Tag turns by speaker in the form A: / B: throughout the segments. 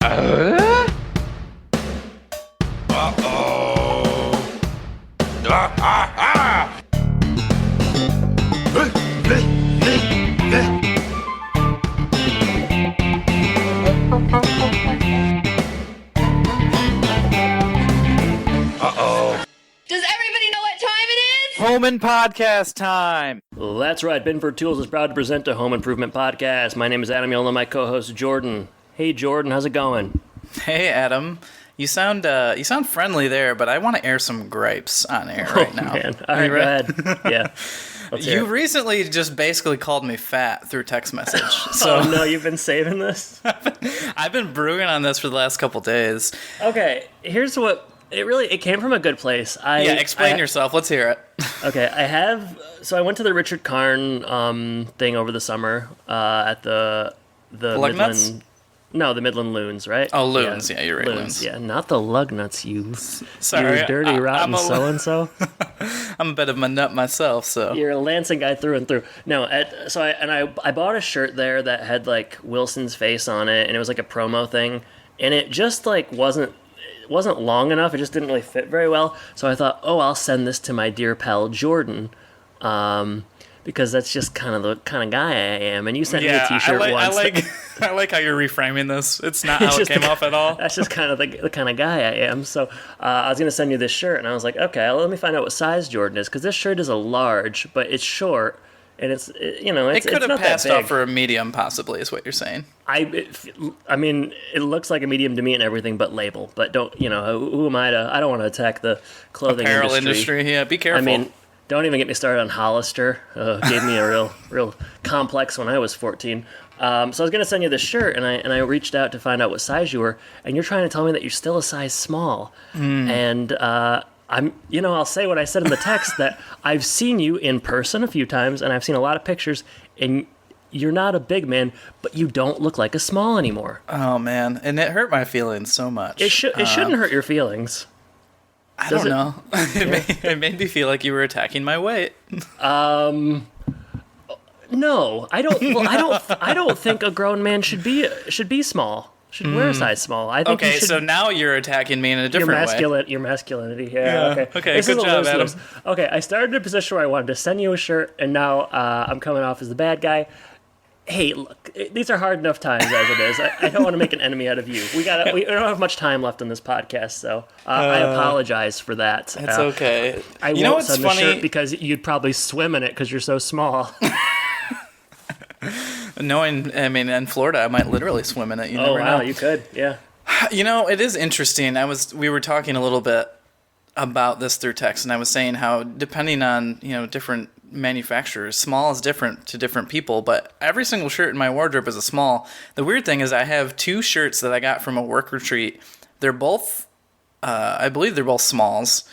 A: Uh-oh. Ah, ah, ah. Uh-oh.
B: Does everybody know what time it is?
C: Home and podcast time.
D: That's right. Binford Tools is proud to present a home improvement podcast. My name is Adam Yola, my co-host Jordan. Hey Jordan, how's it going?
C: Hey Adam, you sound friendly there, but I want to air some gripes on air right now.
D: Man. All right, go ahead. Yeah. Let's hear
C: You
D: it.
C: recently just basically called me fat through text message. So
D: Oh no, you've been saving this?
C: I've been brewing on this for the last couple days.
D: Okay, here's what it came from a good place.
C: Explain yourself. Let's hear it.
D: Okay, I went to the Richard Karn thing over the summer at the
C: Lug nuts?
D: Midland. No, the Midland Loons, right?
C: Oh, Loons. Yeah, you're right, Loons.
D: Yeah, not the lug nuts, you
C: Sorry,
D: you dirty, rotten
C: I'm
D: so-and-so.
C: I'm a bit of a nut myself, so.
D: You're a Lansing guy through and through. No, I bought a shirt there that had, like, Wilson's face on it, and it was, like, a promo thing, and it just, like, wasn't long enough. It just didn't really fit very well, so I thought, I'll send this to my dear pal Jordan, because that's just kind of the kind of guy I am. And you sent me a T-shirt once.
C: I like how you're reframing this. It's not how it came off at all.
D: That's just kind of the kind of guy I am. So I was going to send you this shirt, and I was like, okay, let me find out what size Jordan is, because this shirt is a large, but it's short, and it's
C: it could have passed off for a medium, possibly, is what you're saying.
D: I mean, it looks like a medium to me and everything, but label. But don't, who am I to? I don't want to attack the clothing
C: apparel industry. Yeah, be careful.
D: I mean, don't even get me started on Hollister. Gave me a real complex when I was 14. So I was going to send you this shirt, and I reached out to find out what size you were, and you're trying to tell me that you're still a size small. And I'll say what I said in the text, that I've seen you in person a few times, and I've seen a lot of pictures, and you're not a big man, but you don't look like a small anymore.
C: Oh man, and it hurt my feelings so much.
D: It shouldn't hurt your feelings.
C: I don't know. It made me feel like you were attacking my weight.
D: No, I don't. Well, I don't think a grown man should be small. Should wear a size small. I think.
C: Okay, so now you're attacking me in a different way.
D: Your masculinity. Yeah. Okay.
C: Good job, Adam.
D: Okay, I started in a position where I wanted to send you a shirt, and now I'm coming off as the bad guy. Hey, look, these are hard enough times as it is. I don't want to make an enemy out of you. We don't have much time left in this podcast, so I apologize for that.
C: It's okay.
D: I won't send the shirt because you'd probably swim in it because you're so small.
C: In Florida, I might literally swim in it. You never know.
D: You could, yeah.
C: It is interesting. We were talking a little bit about this through text, and I was saying how depending on, different manufacturers, small is different to different people, but every single shirt in my wardrobe is a small. The weird thing is I have two shirts that I got from a work retreat. They're both, I believe they're both smalls,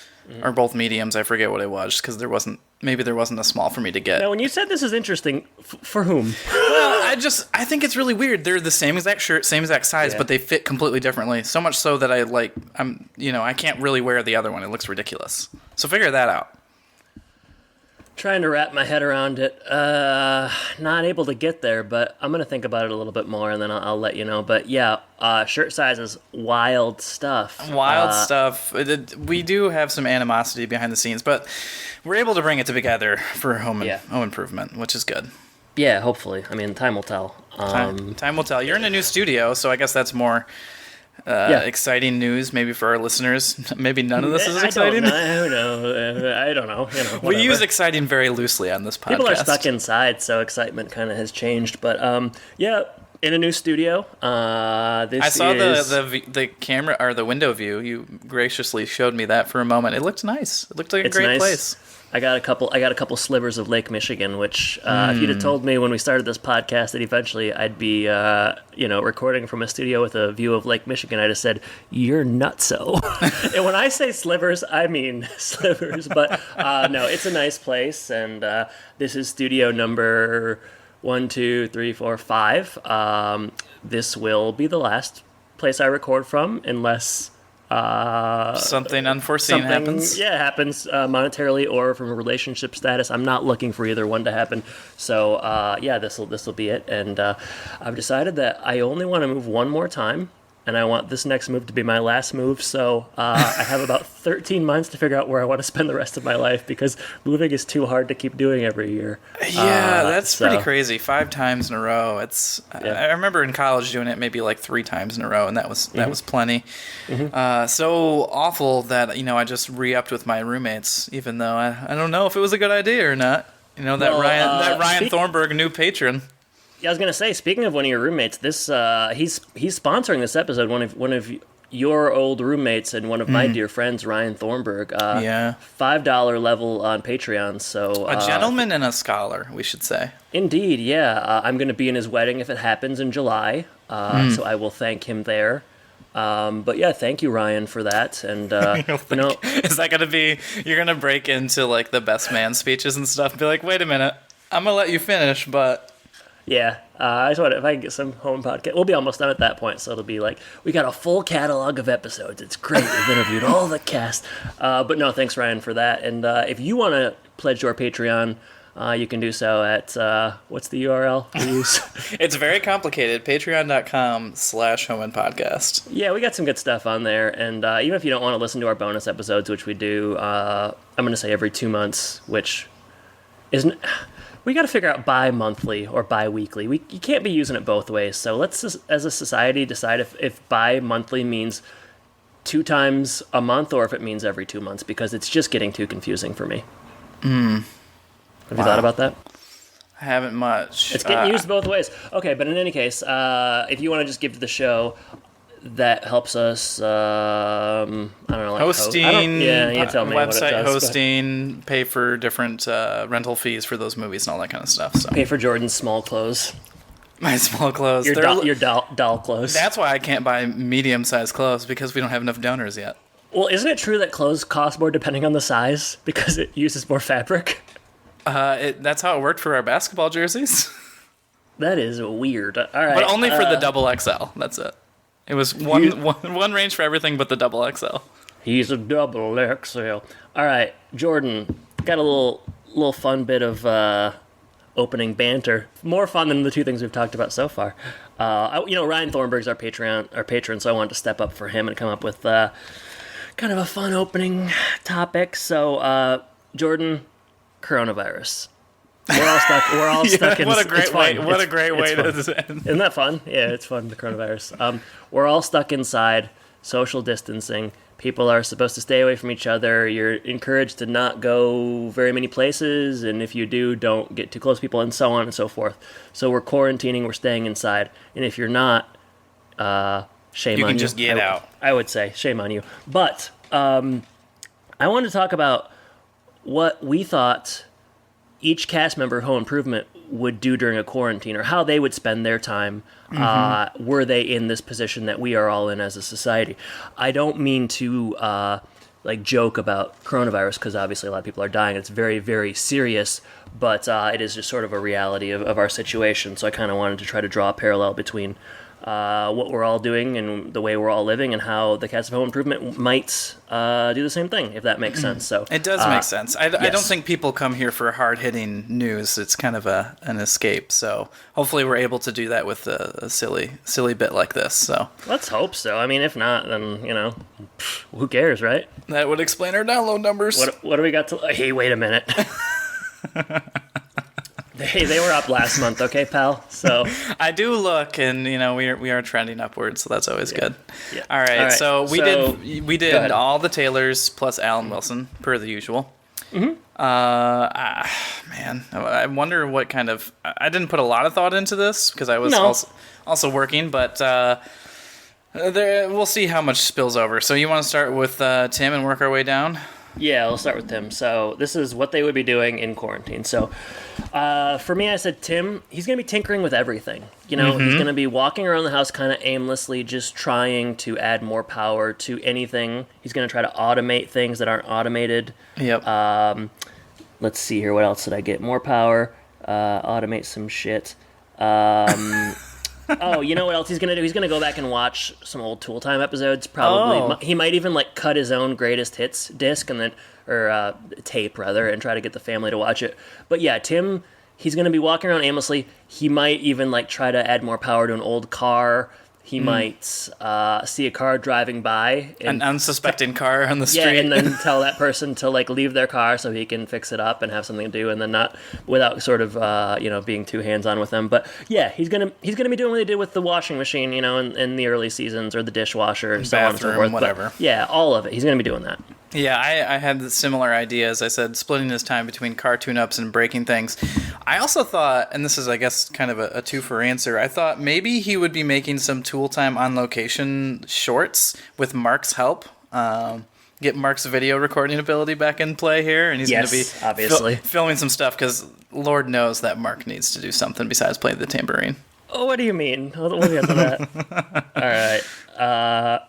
C: or both mediums. I forget what it was, because there wasn't a small for me to get.
D: Now, when you said this is interesting, for whom?
C: Well, I think it's really weird. They're the same exact shirt, same exact size, but they fit completely differently. So much so that I can't really wear the other one. It looks ridiculous. So figure that out.
D: Trying to wrap my head around it. Not able to get there, but I'm going to think about it a little bit more, and then I'll let you know. But yeah, shirt sizes, wild stuff.
C: Wild stuff. We do have some animosity behind the scenes, but we're able to bring it together for home improvement, which is good.
D: Yeah, hopefully. I mean, time will tell.
C: Time will tell. You're in a new studio, so I guess that's more exciting news maybe for our listeners. Maybe none of this is exciting.
D: I don't know.
C: We use exciting very loosely on this podcast.
D: People are stuck inside, so excitement kind of has changed. But in a new studio. I
C: saw the camera or the window view. You graciously showed me that for a moment. It looked nice. It looked like a great place.
D: I got a couple slivers of Lake Michigan, which if you'd have told me when we started this podcast that eventually I'd be recording from a studio with a view of Lake Michigan, I'd have said, "You're nutso." And when I say slivers, I mean slivers. But no, it's a nice place, and this is studio number 1, 2, 3, 4, 5. This will be the last place I record from, unless
C: something unforeseen happens.
D: Yeah, it happens monetarily or from a relationship status. I'm not looking for either one to happen. So this will be it. And I've decided that I only want to move one more time. and I want this next move to be my last move. So I have about 13 months to figure out where I want to spend the rest of my life because moving is too hard to keep doing every year.
C: Yeah, that's pretty crazy. 5 times in a row. I remember in college doing it maybe like 3 times in a row, and that was plenty. So awful that I just re-upped with my roommates, even though I don't know if it was a good idea or not. Ryan Thornburg, new patron.
D: Yeah, I was gonna say. Speaking of one of your roommates, this he's sponsoring this episode. One of your old roommates and one of my dear friends, Ryan Thornburg. $5 level on Patreon. So
C: a gentleman and a scholar, we should say.
D: Indeed, yeah. I'm gonna be in his wedding if it happens in July. So I will thank him there. But yeah, thank you, Ryan, for that. And
C: is that gonna be? You're gonna break into like the best man speeches and stuff? And be like, wait a minute, I'm gonna let you finish, but.
D: Yeah, I just want if I can get some home podcast. We'll be almost done at that point, so it'll be like we got a full catalog of episodes. It's great. We've interviewed all the cast. But no, thanks Ryan for that. And if you want to pledge to our Patreon, you can do so at what's the URL we use?
C: It's very complicated. Patreon.com/HomeandPodcast.
D: Yeah, we got some good stuff on there. And even if you don't want to listen to our bonus episodes, which we do, I'm going to say every 2 months, which isn't. We got to figure out bi-monthly or bi-weekly. You can't be using it both ways. So let's, as a society, decide if bi-monthly means 2 times a month or if it means every 2 months, because it's just getting too confusing for me. Have you thought about that?
C: I haven't much.
D: It's getting used both ways. Okay, but in any case, if you want to just give to the show, that helps us. I don't know, like
C: hosting.
D: You tell me
C: website
D: what it does,
C: hosting, pay for different rental fees for those movies and all that kind of stuff. So
D: pay for Jordan's small clothes.
C: My small clothes.
D: Your doll clothes.
C: That's why I can't buy medium-sized clothes, because we don't have enough donors yet.
D: Well, isn't it true that clothes cost more depending on the size because it uses more fabric?
C: That's how it worked for our basketball jerseys.
D: That is weird. All right,
C: but only for the double XL. That's it. It was one range for everything but the double XL.
D: He's a double XL. All right, Jordan, got a little fun bit of opening banter. More fun than the 2 things we've talked about so far. Ryan Thornburg's our patron, so I wanted to step up for him and come up with kind of a fun opening topic. So, Jordan, coronavirus. We're all stuck in.
C: What a great way! What a great way to end.
D: Isn't that fun? Yeah, it's fun. The coronavirus. We're all stuck inside, social distancing. People are supposed to stay away from each other. You're encouraged to not go very many places, and if you do, don't get too close to people, and so on and so forth. So we're quarantining. We're staying inside, and if you're not, shame on you.
C: You can just get out.
D: I would say shame on you. But I wanted to talk about what we thought each cast member of Home Improvement would do during a quarantine, or how they would spend their time were they in this position that we are all in as a society. I don't mean to joke about coronavirus, because obviously a lot of people are dying. It's very, very serious, but it is just sort of a reality of our situation. So I kind of wanted to try to draw a parallel between what we're all doing and the way we're all living, and how the cast of Home Improvement might do the same thing, if that makes sense. So
C: it does make sense. I don't think people come here for hard-hitting news. It's kind of an escape. So hopefully we're able to do that with a silly bit like this. So
D: let's hope so. I mean, if not, then who cares, right?
C: That would explain our download numbers.
D: What do we got to? Hey, wait a minute. Hey, they were up last month, okay, pal? So
C: I do look, and we are trending upwards, so that's always good.
D: Yeah.
C: All right, so we did all the Taylors plus Alan Wilson per the usual. Man, I wonder what kind of. I didn't put a lot of thought into this because I was also working, but we'll see how much spills over. So you want to start with Tim and work our way down?
D: Yeah, we'll start with Tim. So this is what they would be doing in quarantine. So for me, I said Tim, he's going to be tinkering with everything. He's going to be walking around the house kind of aimlessly, just trying to add more power to anything. He's going to try to automate things that aren't automated.
C: Yep.
D: Let's see here. What else did I get? More power. Automate some shit. Oh, you know what else he's going to do? He's going to go back and watch some old Tool Time episodes, probably. He might even, cut his own greatest hits disc, and then, or tape, rather, and try to get the family to watch it. But yeah, Tim, he's going to be walking around aimlessly. He might even, try to add more power to an old car. He might see a car driving by.
C: An unsuspecting car on the street.
D: Yeah, and then tell that person to like leave their car so he can fix it up and have something to do, and then not without sort of being too hands-on with them. But yeah, he's gonna be doing what he did with the washing machine, in the early seasons, or the dishwasher, and so on and so forth.
C: Whatever.
D: But, yeah, all of it. He's gonna be doing that.
C: Yeah, I had similar ideas. I said splitting his time between car tune-ups and breaking things. I also thought, and this is, I guess, kind of a two-for answer, I thought maybe he would be making some tool time on location shorts with Mark's help. Get Mark's video recording ability back in play here, and he's going to be
D: obviously
C: filming some stuff, because Lord knows that Mark needs to do something besides play the tambourine.
D: Oh, what do you mean? We'll get to that. All right.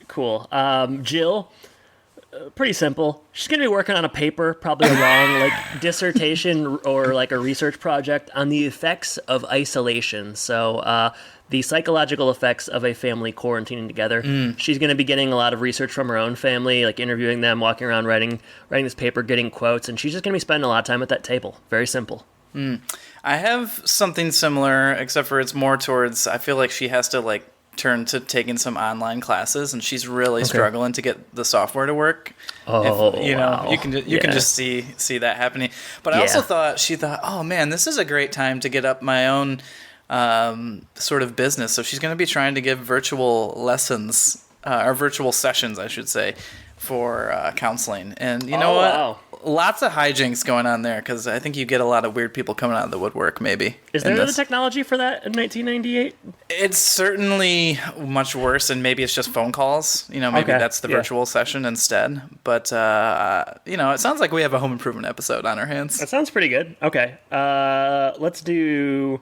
D: Cool. Jill... pretty simple. She's going to be working on a paper, probably a long dissertation or a research project on the effects of isolation. So the psychological effects of a family quarantining together. She's going to be getting a lot of research from her own family, interviewing them, walking around, writing this paper, getting quotes, and she's just going to be spending a lot of time at that table. Very simple.
C: I have something similar, except for it's more towards, I feel like she has to turn to taking some online classes, and she's really struggling to get the software to work.
D: Oh,
C: wow. You can just see that happening. But I also thought, oh man, this is a great time to get up my own sort of business. So she's going to be trying to give virtual lessons, or virtual sessions, I should say, for counseling. And you know what? Wow. Lots of hijinks going on there, because I think you get a lot of weird people coming out of the woodwork, maybe.
D: Is there the technology for that in 1998?
C: It's certainly much worse, and maybe it's just phone calls. Maybe that's the virtual session instead. But, it sounds like we have a home improvement episode on our hands.
D: That sounds pretty good. Okay. Let's do...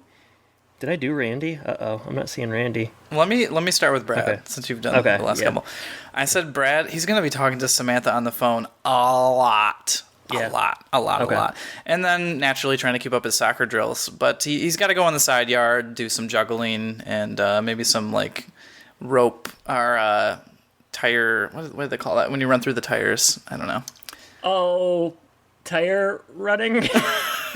D: Did I do Randy? Uh-oh, I'm not seeing Randy.
C: Let me start with Brad, since you've done the last couple. I said Brad, he's going to be talking to Samantha on the phone a lot. Yeah. A lot. And then naturally trying to keep up his soccer drills. But he's got to go on the side yard, do some juggling, and maybe some rope or tire. What do they call that when you run through the tires? I don't know.
D: Oh, tire running.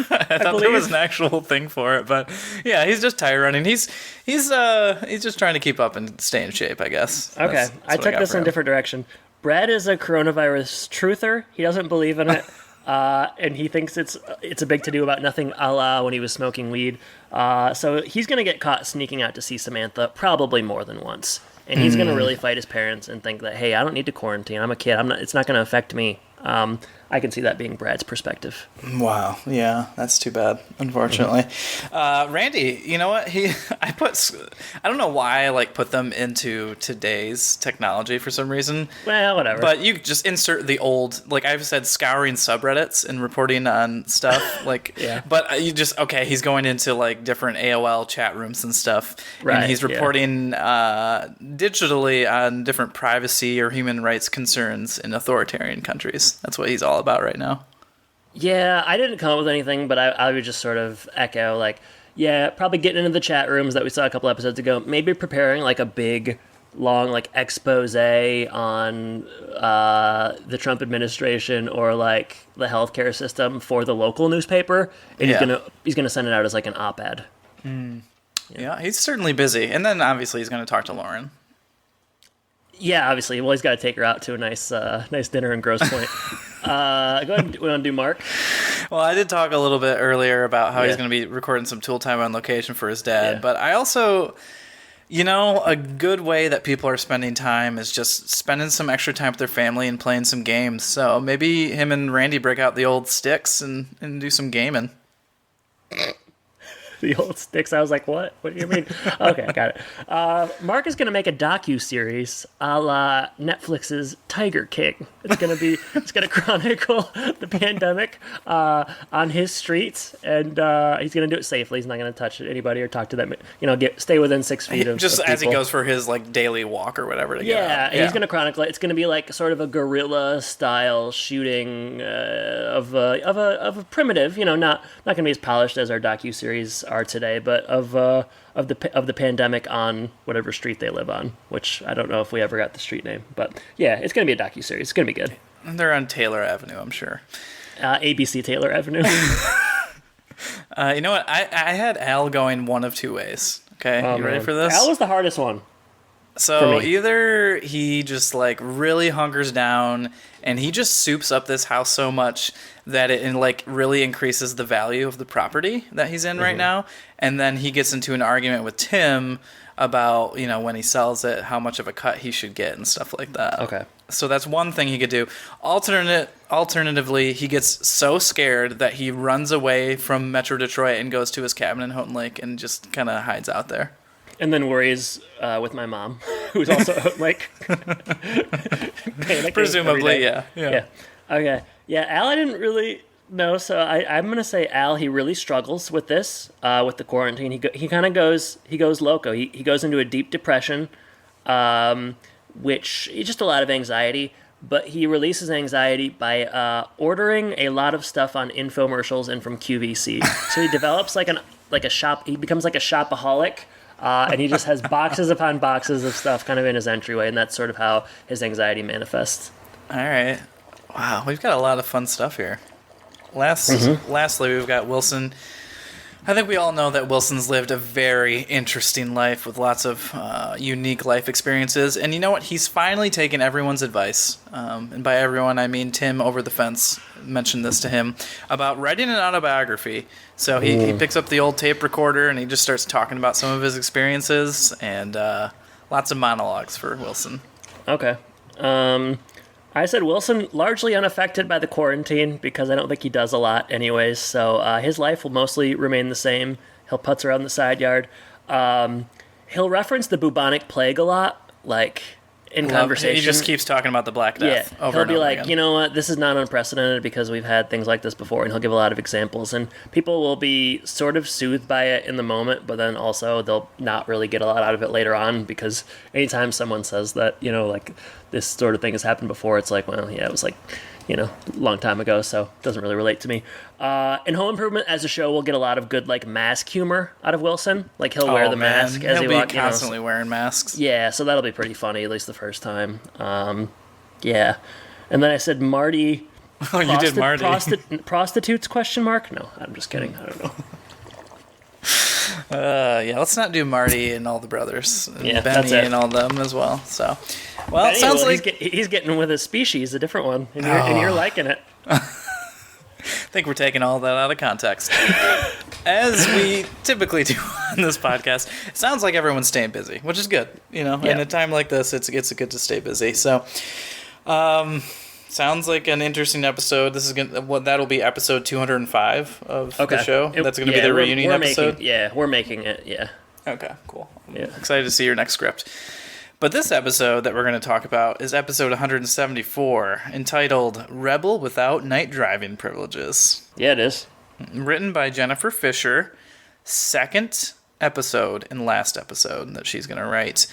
C: I thought there was an actual thing for it, but yeah, he's just tire running. He's just trying to keep up and stay in shape, I guess.
D: Okay,
C: that's
D: I took this in a different direction. Brad is a coronavirus truther. He doesn't believe in it. And he thinks it's a big to-do about nothing, a la when he was smoking weed. So he's going to get caught sneaking out to see Samantha probably more than once. And he's going to really fight his parents and think that, hey, I don't need to quarantine. I'm a kid. It's not going to affect me. I can see that being Brad's perspective.
C: Wow. Yeah, that's too bad, unfortunately. Randy, you know what? I don't know why I put them into today's technology for some reason.
D: Well, whatever.
C: But you just insert the old, I've said, scouring subreddits and reporting on stuff.
D: Yeah.
C: But you just, he's going into different AOL chat rooms and stuff.
D: Right.
C: And he's reporting digitally on different privacy or human rights concerns in authoritarian countries. That's what he's all about right now.
D: Yeah, I didn't come up with anything, but I would just sort of echo, probably getting into the chat rooms that we saw a couple episodes ago, maybe preparing a big, long, expose on the Trump administration or the healthcare system for the local newspaper, and he's gonna send it out as an op-ed.
C: Yeah, he's certainly busy, and then obviously he's going to talk to Lauren.
D: Yeah, obviously. Well, he's got to take her out to a nice dinner in Grosse Pointe. Go ahead. We want to do Mark?
C: Well, I did talk a little bit earlier about how he's going to be recording some tool time on location for his dad. Yeah. But I also, a good way that people are spending time is just spending some extra time with their family and playing some games. So maybe him and Randy break out the old sticks and do some gaming.
D: The old sticks. I was like, what? What do you mean? Okay, got it. Mark is going to make a docu-series a la Netflix's Tiger King. It's going to chronicle the pandemic on his streets, and he's going to do it safely. He's not going to touch anybody or talk to them. Stay within 6 feet of
C: just
D: of
C: as he goes for his daily walk or whatever.
D: Yeah, he's going to chronicle it. It's going to be sort of a guerrilla style shooting of a primitive. Not going to be as polished as our docu-series are today, but of the pandemic on whatever street they live on, which I don't know if we ever got the street name, but yeah, it's going to be a docu-series. It's going to be good.
C: And they're on Taylor Avenue, I'm sure.
D: ABC Taylor Avenue.
C: You know what? I had Al going one of two ways. Okay, you ready for this?
D: Al was the hardest one.
C: So
D: me.
C: either he just like really hunkers down and he just soups up this house so much that it like really increases the value of the property that he's in right now, and then he gets into an argument with Tim about, you know, when he sells it, how much of a cut he should get and stuff like that.
D: Okay.
C: So that's one thing he could do. Alternatively, he gets so scared that he runs away from Metro Detroit and goes to his cabin in Houghton Lake and just kind of hides out there.
D: And then worries with my mom, who's also like panicking
C: Presumably,
D: every day.
C: yeah.
D: Okay. Yeah, Al, I didn't really know. So I'm gonna say Al. He really struggles with this, with the quarantine. He kind of goes loco. He goes into a deep depression, which is just a lot of anxiety. But he releases anxiety by ordering a lot of stuff on infomercials and from QVC. So he develops like a shop. He becomes like a shopaholic. And he just has boxes upon boxes of stuff kind of in his entryway, and that's sort of how his anxiety manifests.
C: All right. Wow, we've got a lot of fun stuff here. Lastly, we've got Wilson. I think we all know that Wilson's lived a very interesting life with lots of unique life experiences. And you know what? He's finally taken everyone's advice. And by everyone, I mean Tim over the fence mentioned this to him about writing an autobiography. So he picks up the old tape recorder and he just starts talking about some of his experiences and lots of monologues for Wilson.
D: Okay. I said Wilson largely unaffected by the quarantine because I don't think he does a lot anyways. So his life will mostly remain the same. He'll putz around the side yard. He'll reference the bubonic plague a lot, like in conversation.
C: He just keeps talking about the Black Death.
D: Yeah,
C: over
D: he'll
C: and
D: be
C: over
D: like,
C: again.
D: you know what, this is not unprecedented because we've had things like this before, and he'll give a lot of examples, and people will be sort of soothed by it in the moment, but then also they'll not really get a lot out of it later on, because anytime someone says that, you know, like, this sort of thing has happened before, it's like, well, yeah, it was like, you know, a long time ago, so it doesn't really relate to me. And Home Improvement as a show will get a lot of good, like, mask humor out of Wilson. Like, he'll wear the mask as he walks.
C: He'll be constantly wearing masks.
D: Yeah, so that'll be pretty funny, at least the first time. Yeah. And then I said Marty.
C: Oh, you did Marty.
D: Prostitutes, question mark? No, I'm just kidding. I don't know.
C: Yeah, let's not do Marty and all the brothers. And
D: Yeah,
C: Benny
D: that's it.
C: and all them as well. So, well, it sounds like...
D: He's getting with his species, a different one, and you're liking it.
C: I think we're taking all that out of context. As we typically do on this podcast, it sounds like everyone's staying busy, which is good. You know,
D: Yeah.
C: in a time like this, it's good to stay busy. So, sounds like an interesting episode. This is that'll be episode 205 of the show. That's going to be the reunion episode.
D: We're making it. Yeah.
C: Okay, cool. I'm
D: Yeah.
C: excited to see your next script. But this episode that we're going to talk about is episode 174, entitled Rebel Without Night Driving Privileges.
D: Yeah, it is.
C: Written by Jennifer Fisher, second episode and last episode that she's going to write.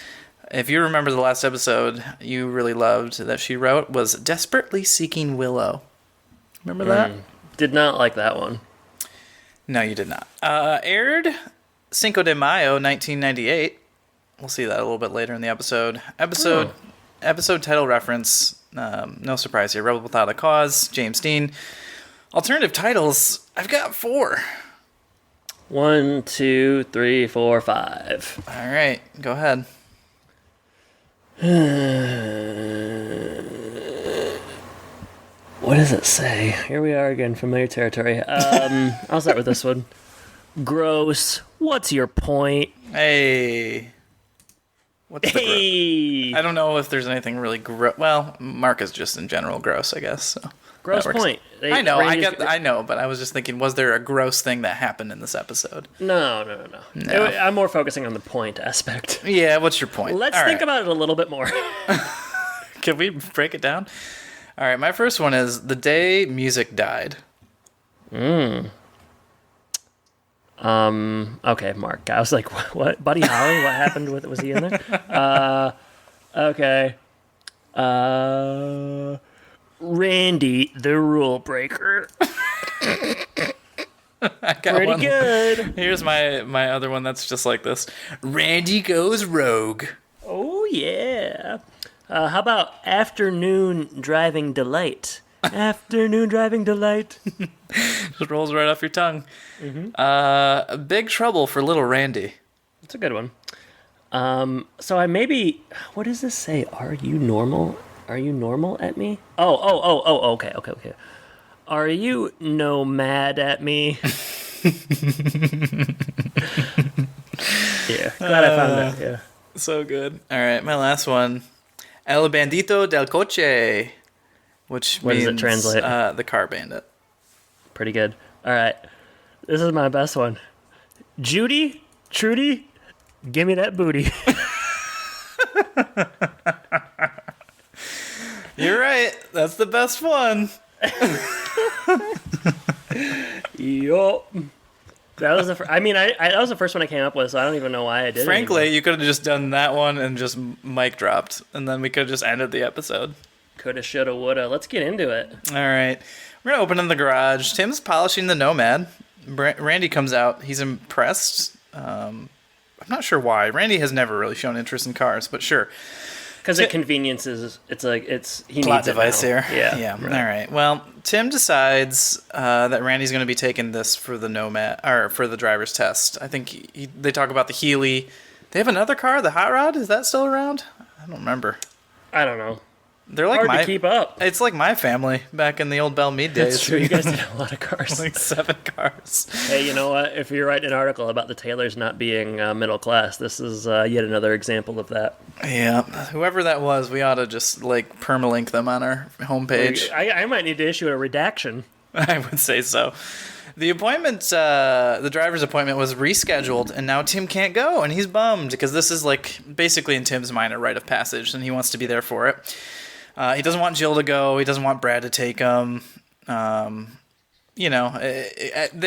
C: If you remember the last episode you really loved that she wrote was Desperately Seeking Willow. Remember that?
D: Did not like that one.
C: No, you did not. Aired Cinco de Mayo, 1998. We'll see that a little bit later in the episode. Episode title reference, no surprise here. Rebel Without a Cause, James Dean. Alternative titles, I've got 4.
D: 1, 2, 3, 4, 5.
C: All right, go ahead.
D: What does it say? Here we are again, familiar territory. I'll start with this one. Gross. What's your point?
C: Hey. What's the
D: Hey.
C: I don't know if there's anything really gross. Well, Mark is just in general gross, I guess. So
D: Gross
C: that works.
D: point.
C: I know, I know, but I was just thinking, was there a gross thing that happened in this episode?
D: No. I'm more focusing on the point aspect.
C: Yeah, what's your point?
D: Let's
C: All
D: think
C: right.
D: about it a little bit more.
C: Can we break it down? All right, my first one is the day music died.
D: Okay, Mark. I was like, what? Buddy Holly? What happened? Was he in there? Okay. Randy, the rule breaker.
C: I got
D: Pretty
C: one.
D: good.
C: Here's my other one that's just like this. Randy goes rogue.
D: Oh, yeah. How about afternoon driving delight? Afternoon driving delight.
C: Just rolls right off your tongue. Big trouble for little Randy.
D: That's a good one. So I maybe, what does this say? Are you normal? Are you normal at me? Oh, okay. Are you no mad at me? Yeah, glad I found that, yeah.
C: So good. All right, my last one. El bandito del coche, which
D: What
C: means
D: does it translate?
C: The car bandit.
D: Pretty good. All right, this is my best one. Judy, Trudy, give me that booty.
C: You're right. That's the best one.
D: Yup. That was the. I mean, I that was the first one I came up with, so I don't even know why I did.
C: Frankly,
D: it
C: you could have just done that one and just mic dropped, and then we could have just ended the episode.
D: Coulda, shoulda, woulda. Let's get into it.
C: All right. We're going to open in the garage. Tim's polishing the Nomad. Randy comes out. He's impressed. I'm not sure why. Randy has never really shown interest in cars, but sure.
D: Because it conveniences. It's like he
C: Plot
D: needs it
C: device
D: now.
C: here.
D: Yeah.
C: Right. All right. Well, Tim decides that Randy's going to be taking this for the Nomad or for the driver's test. I think they talk about the Healy. They have another car, the Hot Rod. Is that still around? I don't remember.
D: I don't know.
C: They're like
D: Hard to keep up.
C: It's like my family back in the old Belle Meade days.
D: That's true. You guys did a lot of cars.
C: Like 7 cars.
D: Hey, you know what? If you're writing an article about the Taylors not being middle class, this is yet another example of that.
C: Yeah, whoever that was, we ought to just like permalink them on our homepage.
D: I might need to issue a redaction.
C: I would say so. The appointment, the driver's appointment was rescheduled, and now Tim can't go, and he's bummed because this is like basically in Tim's mind a rite of passage, and he wants to be there for it. He doesn't want Jill to go. He doesn't want Brad to take him. They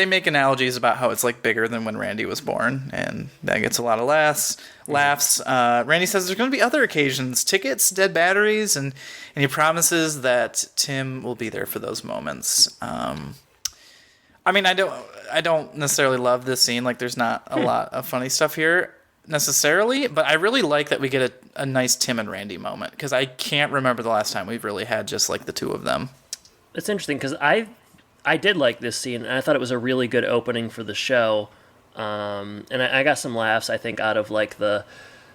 C: make analogies about how it's like bigger than when Randy was born, and that gets a lot of laughs. Randy says there's going to be other occasions, tickets, dead batteries, and he promises that Tim will be there for those moments. I mean, I don't necessarily love this scene. Like, there's not a lot of funny stuff here necessarily, but I really like that we get a nice Tim and Randy moment, because I can't remember the last time we've really had just like the two of them.
D: It's interesting because I did like this scene, and I thought it was a really good opening for the show. And I got some laughs, I think, out of like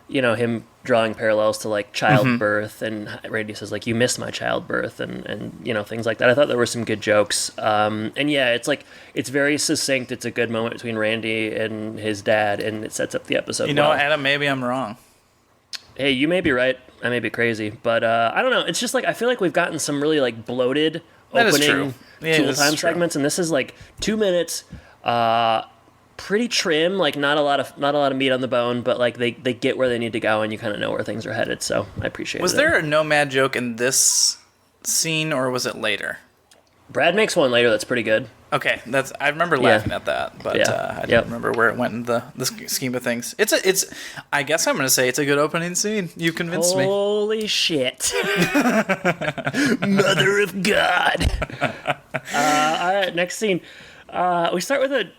D: him drawing parallels to like childbirth, and Randy says like, you missed my childbirth, and things like that. I thought there were some good jokes. And yeah, it's very succinct. It's a good moment between Randy and his dad, and it sets up the episode.
C: You know, well. Adam, maybe I'm wrong.
D: Hey, you may be right. I may be crazy, but I don't know. It's just like I feel like we've gotten some really like bloated opening tool time segments, and this is like 2 minutes. Pretty trim, like not a lot of meat on the bone, but like they get where they need to go, and you kind of know where things are headed. So I appreciate it.
C: Was there a Nomad joke in this scene, or was it later?
D: Brad makes one later that's pretty good.
C: Okay, I remember laughing at that, but I don't remember where it went in the scheme of things. It's I guess I'm gonna say it's a good opening scene. You convinced me.
D: Holy shit! Mother of God! All right, next scene. We start with a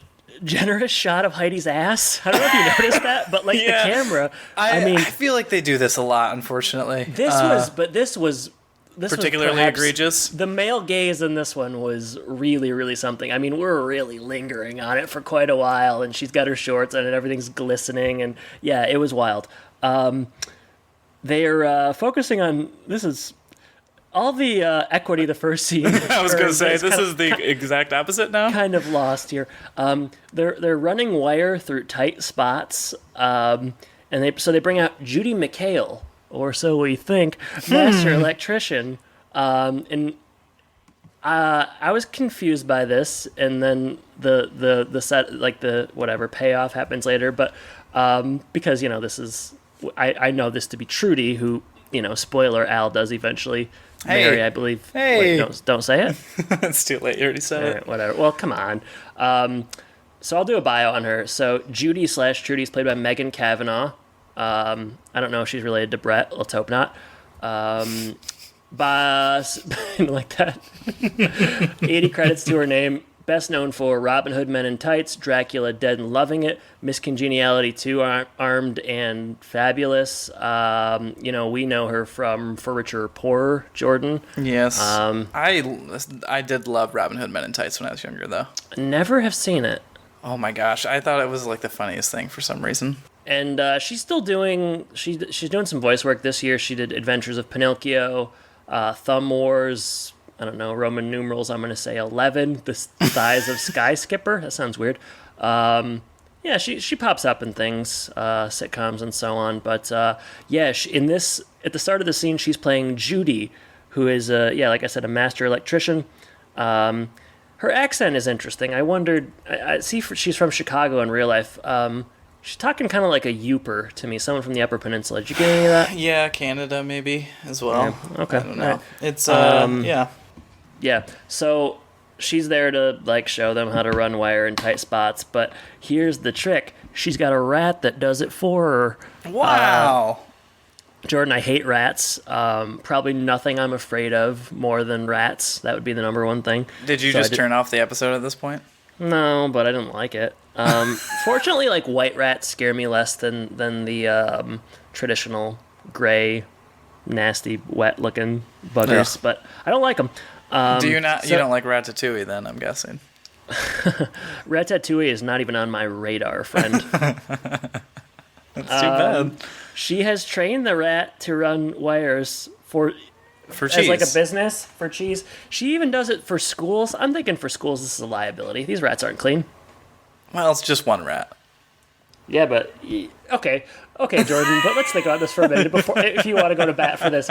D: generous shot of Heidi's ass. I don't know if you noticed that, but like the camera. I
C: feel like they do this a lot, unfortunately.
D: This was
C: particularly egregious.
D: The male gaze in this one was really, really something. I mean, we're really lingering on it for quite a while, and she's got her shorts on and everything's glistening, and yeah, it was wild. They're focusing on, this is all the equity of the first scene.
C: I was going to say, this is the exact opposite now?
D: Kind of lost here. They're running wire through tight spots, and they bring out Judy McHale, or so we think, master electrician. And I was confused by this, and then the set, like the whatever payoff happens later, but because this is, I know this to be Trudy, who spoiler, Al does eventually marry, I believe.
C: Hey,
D: wait, don't say it.
C: It's too late. You already said it.
D: Right, whatever. Well, come on. So I'll do a bio on her. So Judy/Trudy is played by Megan Cavanaugh. I don't know if she's related to Brett. Let's hope not. Like that. 80 credits to her name. Best known for Robin Hood Men in Tights, Dracula Dead and Loving It, Miss Congeniality 2, Armed and Fabulous. We know her from For Richer or Poorer, Jordan.
C: Yes. I did love Robin Hood Men in Tights when I was younger, though.
D: Never have seen it.
C: Oh my gosh, I thought it was like the funniest thing for some reason.
D: And she's still doing she's doing some voice work this year. She did Adventures of Pinocchio, Thumb Wars. I don't know Roman numerals. I'm going to say 11. The Thighs of Sky Skipper. That sounds weird. Yeah, she pops up in things, sitcoms and so on. But yeah, in this at the start of the scene, she's playing Judy, who is like I said, a master electrician. Her accent is interesting. I wondered. I see she's from Chicago in real life. She's talking kind of like a Youper to me, someone from the Upper Peninsula. Did you get any of that?
C: Yeah, Canada maybe as well.
D: Yeah. Okay.
C: I don't know.
D: Right.
C: It's yeah.
D: Yeah. So she's there to like show them how to run wire in tight spots, but here's the trick. She's got a rat that does it for her.
C: Wow.
D: Jordan, I hate rats. Probably nothing I'm afraid of more than rats. That would be the number one thing.
C: Did you just turn off the episode at this point?
D: No, but I didn't like it. Fortunately, like white rats scare me less than the traditional gray, nasty, wet-looking buggers.
C: Ugh.
D: But I don't like them.
C: Do you not? You don't like Ratatouille, then? I'm guessing.
D: Ratatouille is not even on my radar, friend.
C: That's too bad.
D: She has trained the rat to run wires for
C: cheese.
D: As like a business for cheese. She even does it for schools. I'm thinking for schools this is a liability. These rats aren't clean.
C: Well, it's just one rat.
D: Yeah, but okay, Jordan. But let's think about this for a minute before, if you want to go to bat for this.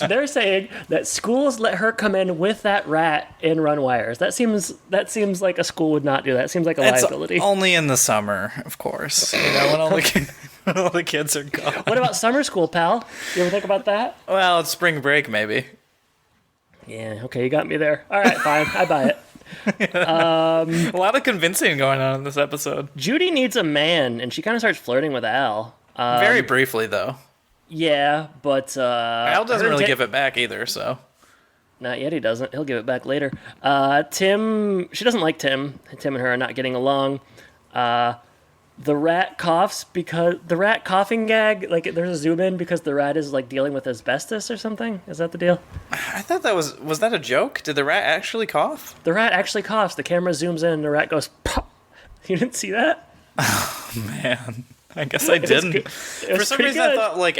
D: They're saying that schools let her come in with that rat and run wires. That seems like a school would not do that. It seems like a liability.
C: It's only in the summer, of course. You know, when all the kids are gone.
D: What about summer school, pal? You ever think about that?
C: Well, it's spring break, maybe.
D: Yeah. Okay, you got me there. All right, fine. I buy it.
C: A lot of convincing going on in this episode.
D: Judy needs a man, and she kind of starts flirting with Al.
C: Very briefly, though.
D: Yeah, but
C: Al doesn't really give it back either, so.
D: Not yet, he doesn't. He'll give it back later. Tim, she doesn't like Tim. Tim and her are not getting along. The rat coughs because the rat coughing gag, like there's a zoom in because the rat is like dealing with asbestos or something. Is that the deal?
C: I thought that was that a joke? Did the rat actually cough?
D: The rat actually coughs. The camera zooms in and the rat goes pop. You didn't see that?
C: Oh man, I guess I didn't. For some reason, I thought like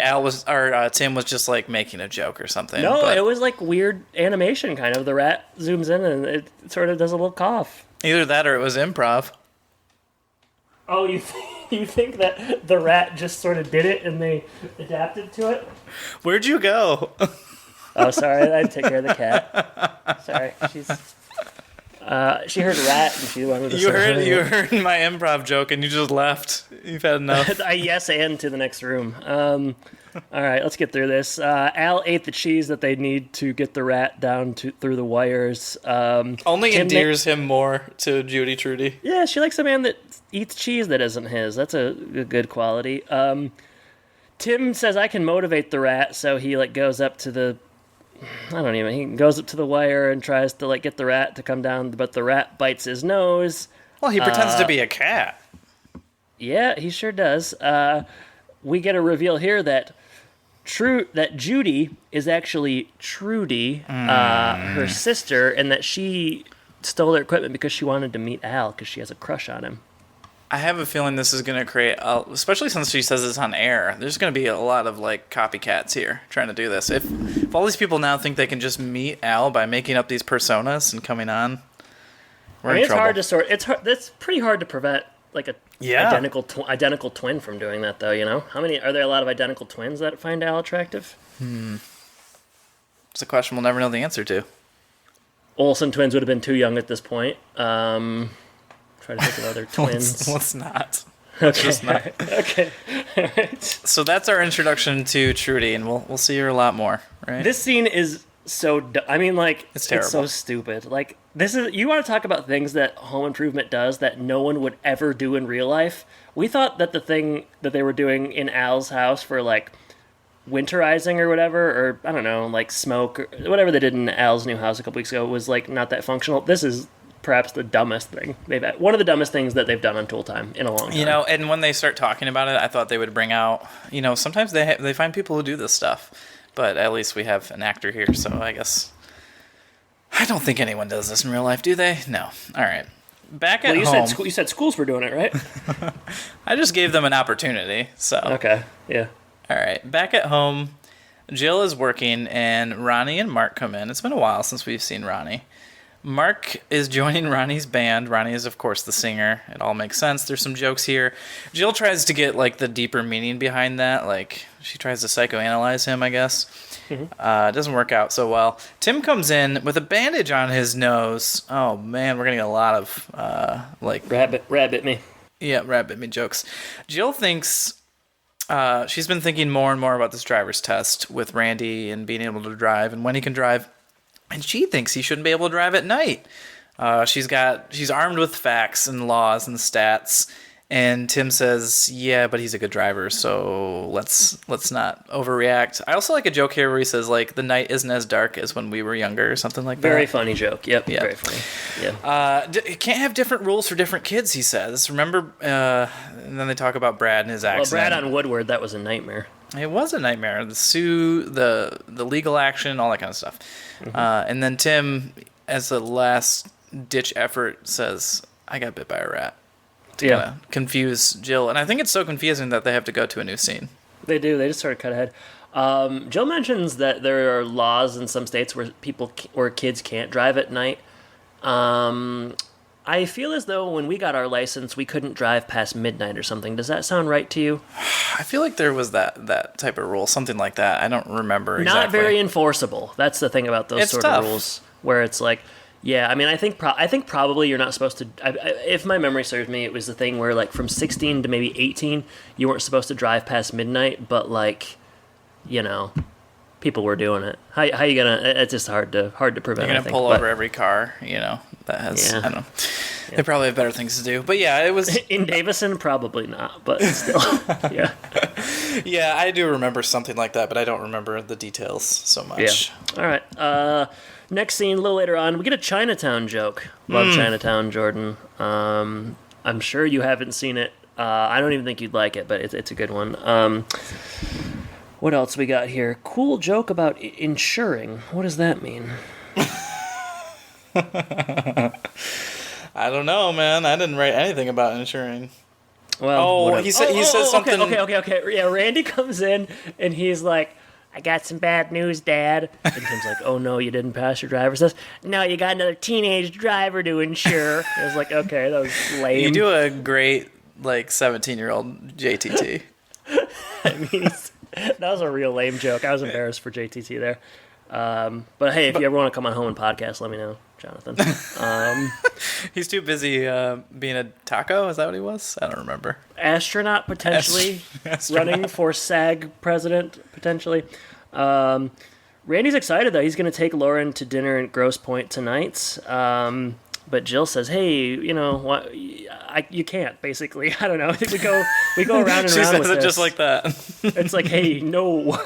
C: Tim was just like making a joke or something.
D: No,
C: but
D: it was like weird animation kind of. The rat zooms in and it sort of does a little cough.
C: Either that or it was improv.
D: Oh, you think that the rat just sort of did it and they adapted to it?
C: Where'd you go?
D: Oh, sorry, I take care of the cat. Sorry, she heard rat and she wanted to.
C: You heard my improv joke and you just left. You've had enough.
D: I yes and to the next room. All right, let's get through this. Al ate the cheese that they need to get the rat down through the wires.
C: Only endears him more to Judy Trudy.
D: Yeah, she likes a man that eats cheese that isn't his. That's a good quality. Tim says I can motivate the rat, so he like goes up to the. He goes up to the wire and tries to like get the rat to come down, but the rat bites his nose.
C: Well, he pretends to be a cat.
D: Yeah, he sure does. We get a reveal here that Judy is actually Trudy, her sister, and that she stole their equipment because she wanted to meet Al because she has a crush on him.
C: I have a feeling this is going to create, especially since she says it's on air, there's going to be a lot of like copycats here trying to do this. If all these people now think they can just meet Al by making up these personas and coming on, we're in trouble.
D: It's pretty hard to prevent like a identical twin from doing that, though. You know, are there a lot of identical twins that find Al attractive?
C: It's a question we'll never know the answer to.
D: Olsen twins would have been too young at this point. Try to think of other twins.
C: Let's not.
D: Okay.
C: Just not.
D: Okay. All right.
C: So that's our introduction to Trudy, and we'll see her a lot more, right?
D: This scene is so.
C: It's terrible.
D: It's so stupid. Like this is. You want to talk about things that Home Improvement does that no one would ever do in real life? We thought that the thing that they were doing in Al's house for like winterizing or whatever, or I don't know, like smoke or whatever they did in Al's new house a couple weeks ago was like not that functional. This is perhaps the dumbest thing one of the dumbest things that they've done on Tool Time in a long time.
C: You know, and when they start talking about it, I thought they would bring out, sometimes they find people who do this stuff, but at least we have an actor here, so I guess I don't think anyone does this in real life, do they? No. All right. back at
D: Well, you
C: home,
D: said schools were doing it, right?
C: I just gave them an opportunity. So
D: Okay, yeah.
C: all right, back at home, Jill is working, and Ronnie and Mark come in. It's been a while since we've seen Ronnie. Mark is joining Ronnie's band. Ronnie is, of course, the singer. It all makes sense. There's some jokes here. Jill tries to get, like, the deeper meaning behind that. Like, she tries to psychoanalyze him, I guess. It doesn't work out so well. Tim comes in with a bandage on his nose. Oh, man, we're going to get a lot of,
D: Rat bit me.
C: Yeah, rat bit me jokes. Jill thinks... she's been thinking more and more about this driver's test with Randy and being able to drive and when he can drive. And she thinks he shouldn't be able to drive at night. She's armed with facts and laws and stats. And Tim says, yeah, but he's a good driver, so let's not overreact. I also like a joke here where he says, like, the night isn't as dark as when we were younger or something like that.
D: Very funny joke. Yep,
C: Yeah.
D: very funny. Yeah.
C: Can't have different rules for different kids, he says. Remember, and then they talk about Brad and his
D: Well,
C: accident.
D: Brad on Woodward, that was a nightmare.
C: It was a nightmare. The sue, the legal action, all that kind of stuff. And then Tim, as a last-ditch effort, says, I got bit by a rat. To kind of confuse Jill. And I think it's so confusing that they have to go to a new scene.
D: They do. They just sort of cut ahead. Jill mentions that there are laws in some states where kids can't drive at night. I feel as though when we got our license, we couldn't drive past midnight or something. Does that sound right to you?
C: I feel like there was that type of rule, something like that. I don't remember exactly.
D: Not very enforceable. That's the thing about those
C: It's
D: sort
C: tough.
D: of rules, where it's like, yeah, I mean, I think probably you're not supposed to. If my memory serves me, it was the thing where, like, from 16 to maybe 18, you weren't supposed to drive past midnight. But, like, you know, people were doing it. How you gonna? It's just hard to prevent.
C: You're
D: I
C: gonna
D: think.
C: pull
D: But
C: over every car, that has.
D: Yeah.
C: I don't know. They probably have better things to do. But yeah, it was.
D: In Davison, probably not. But still, yeah.
C: Yeah, I do remember something like that, but I don't remember the details so much.
D: Yeah. All right. Next scene, a little later on, we get a Chinatown joke. Love Chinatown, Jordan. I'm sure you haven't seen it. I don't even think you'd like it, but it's a good one. What else we got here? Cool joke about insuring. What does that mean?
C: I don't know, man. I didn't write anything about insuring.
D: Well, whatever.
C: he says something.
D: Okay. Yeah, Randy comes in and he's like, I got some bad news, Dad. And Tim's like, oh no, you didn't pass your driver's test? No, you got another teenage driver to insure. I was like, okay, that was lame.
C: You do a great, 17-year-old JTT.
D: I mean, that was a real lame joke. I was embarrassed for JTT there. But hey, if you ever want to come on home and podcast, let me know, Jonathan.
C: He's too busy being a taco. Is that what he was? I don't remember.
D: Astronaut, potentially.
C: Astronaut.
D: Running for SAG president, potentially. Randy's excited, though. He's going to take Lauren to dinner at Grosse Pointe tonight. But Jill says, hey, what? You can't, basically. I don't know. We go around and
C: She
D: around
C: says
D: with
C: it
D: this.
C: just like that.
D: It's like, hey, no.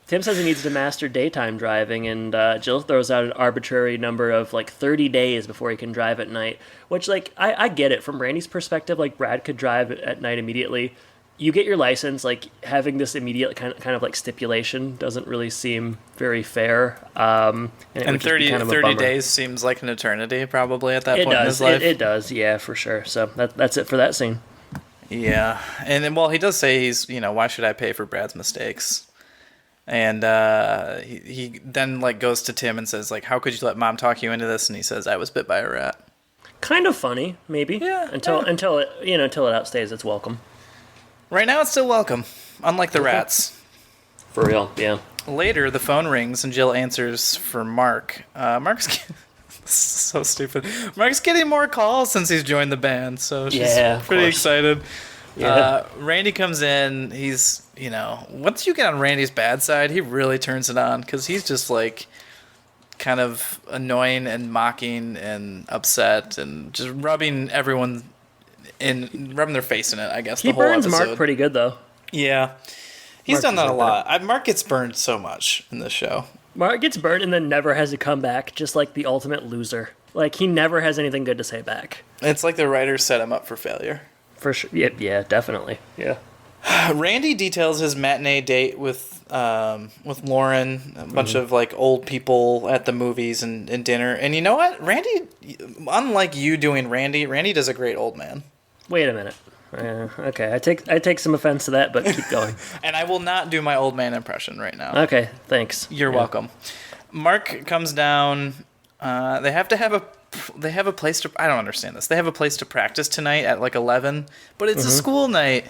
D: Tim says he needs to master daytime driving, and Jill throws out an arbitrary number of 30 days before he can drive at night, which I get it from Randy's perspective. Brad could drive at night immediately. You get your license, having this immediate kind of stipulation doesn't really seem very fair. And
C: 30 days seems like an eternity probably at that point in his life.
D: It does, yeah, for sure. So that's it for that scene.
C: Yeah, and then, he does say he's, why should I pay for Brad's mistakes? And he then goes to Tim and says how could you let Mom talk you into this? And he says, I was bit by a rat.
D: Kind of funny, maybe.
C: Yeah.
D: Until it outstays its welcome.
C: Right now it's still welcome, unlike the rats.
D: For real, yeah.
C: Later, the phone rings and Jill answers for Mark. Mark's so stupid. Mark's getting more calls since he's joined the band, so she's pretty excited.
D: Yeah.
C: Randy comes in. He's, once you get on Randy's bad side, he really turns it on because he's just kind of annoying and mocking and upset and just rubbing everyone rubbing their face in it, I guess.
D: He
C: the whole
D: burns
C: episode.
D: Mark pretty good, though.
C: Yeah. He's
D: Mark
C: done that
D: is
C: a
D: like
C: lot. Mark gets burned so much in this show.
D: Mark gets burned and then never has to come back, just like the ultimate loser. He never has anything good to say back.
C: It's like the writers set him up for failure.
D: For sure. Yeah, definitely. Yeah.
C: Randy details his matinee date with Lauren, a bunch of like old people at the movies and dinner. And you know what? Randy, unlike you doing Randy does a great old man.
D: Wait a minute. Okay, I take some offense to that, but keep going.
C: And I will not do my old man impression right now.
D: Okay, thanks.
C: You're welcome. Mark comes down. They have a place to. I don't understand this. They have a place to practice tonight at like 11, but it's a school night.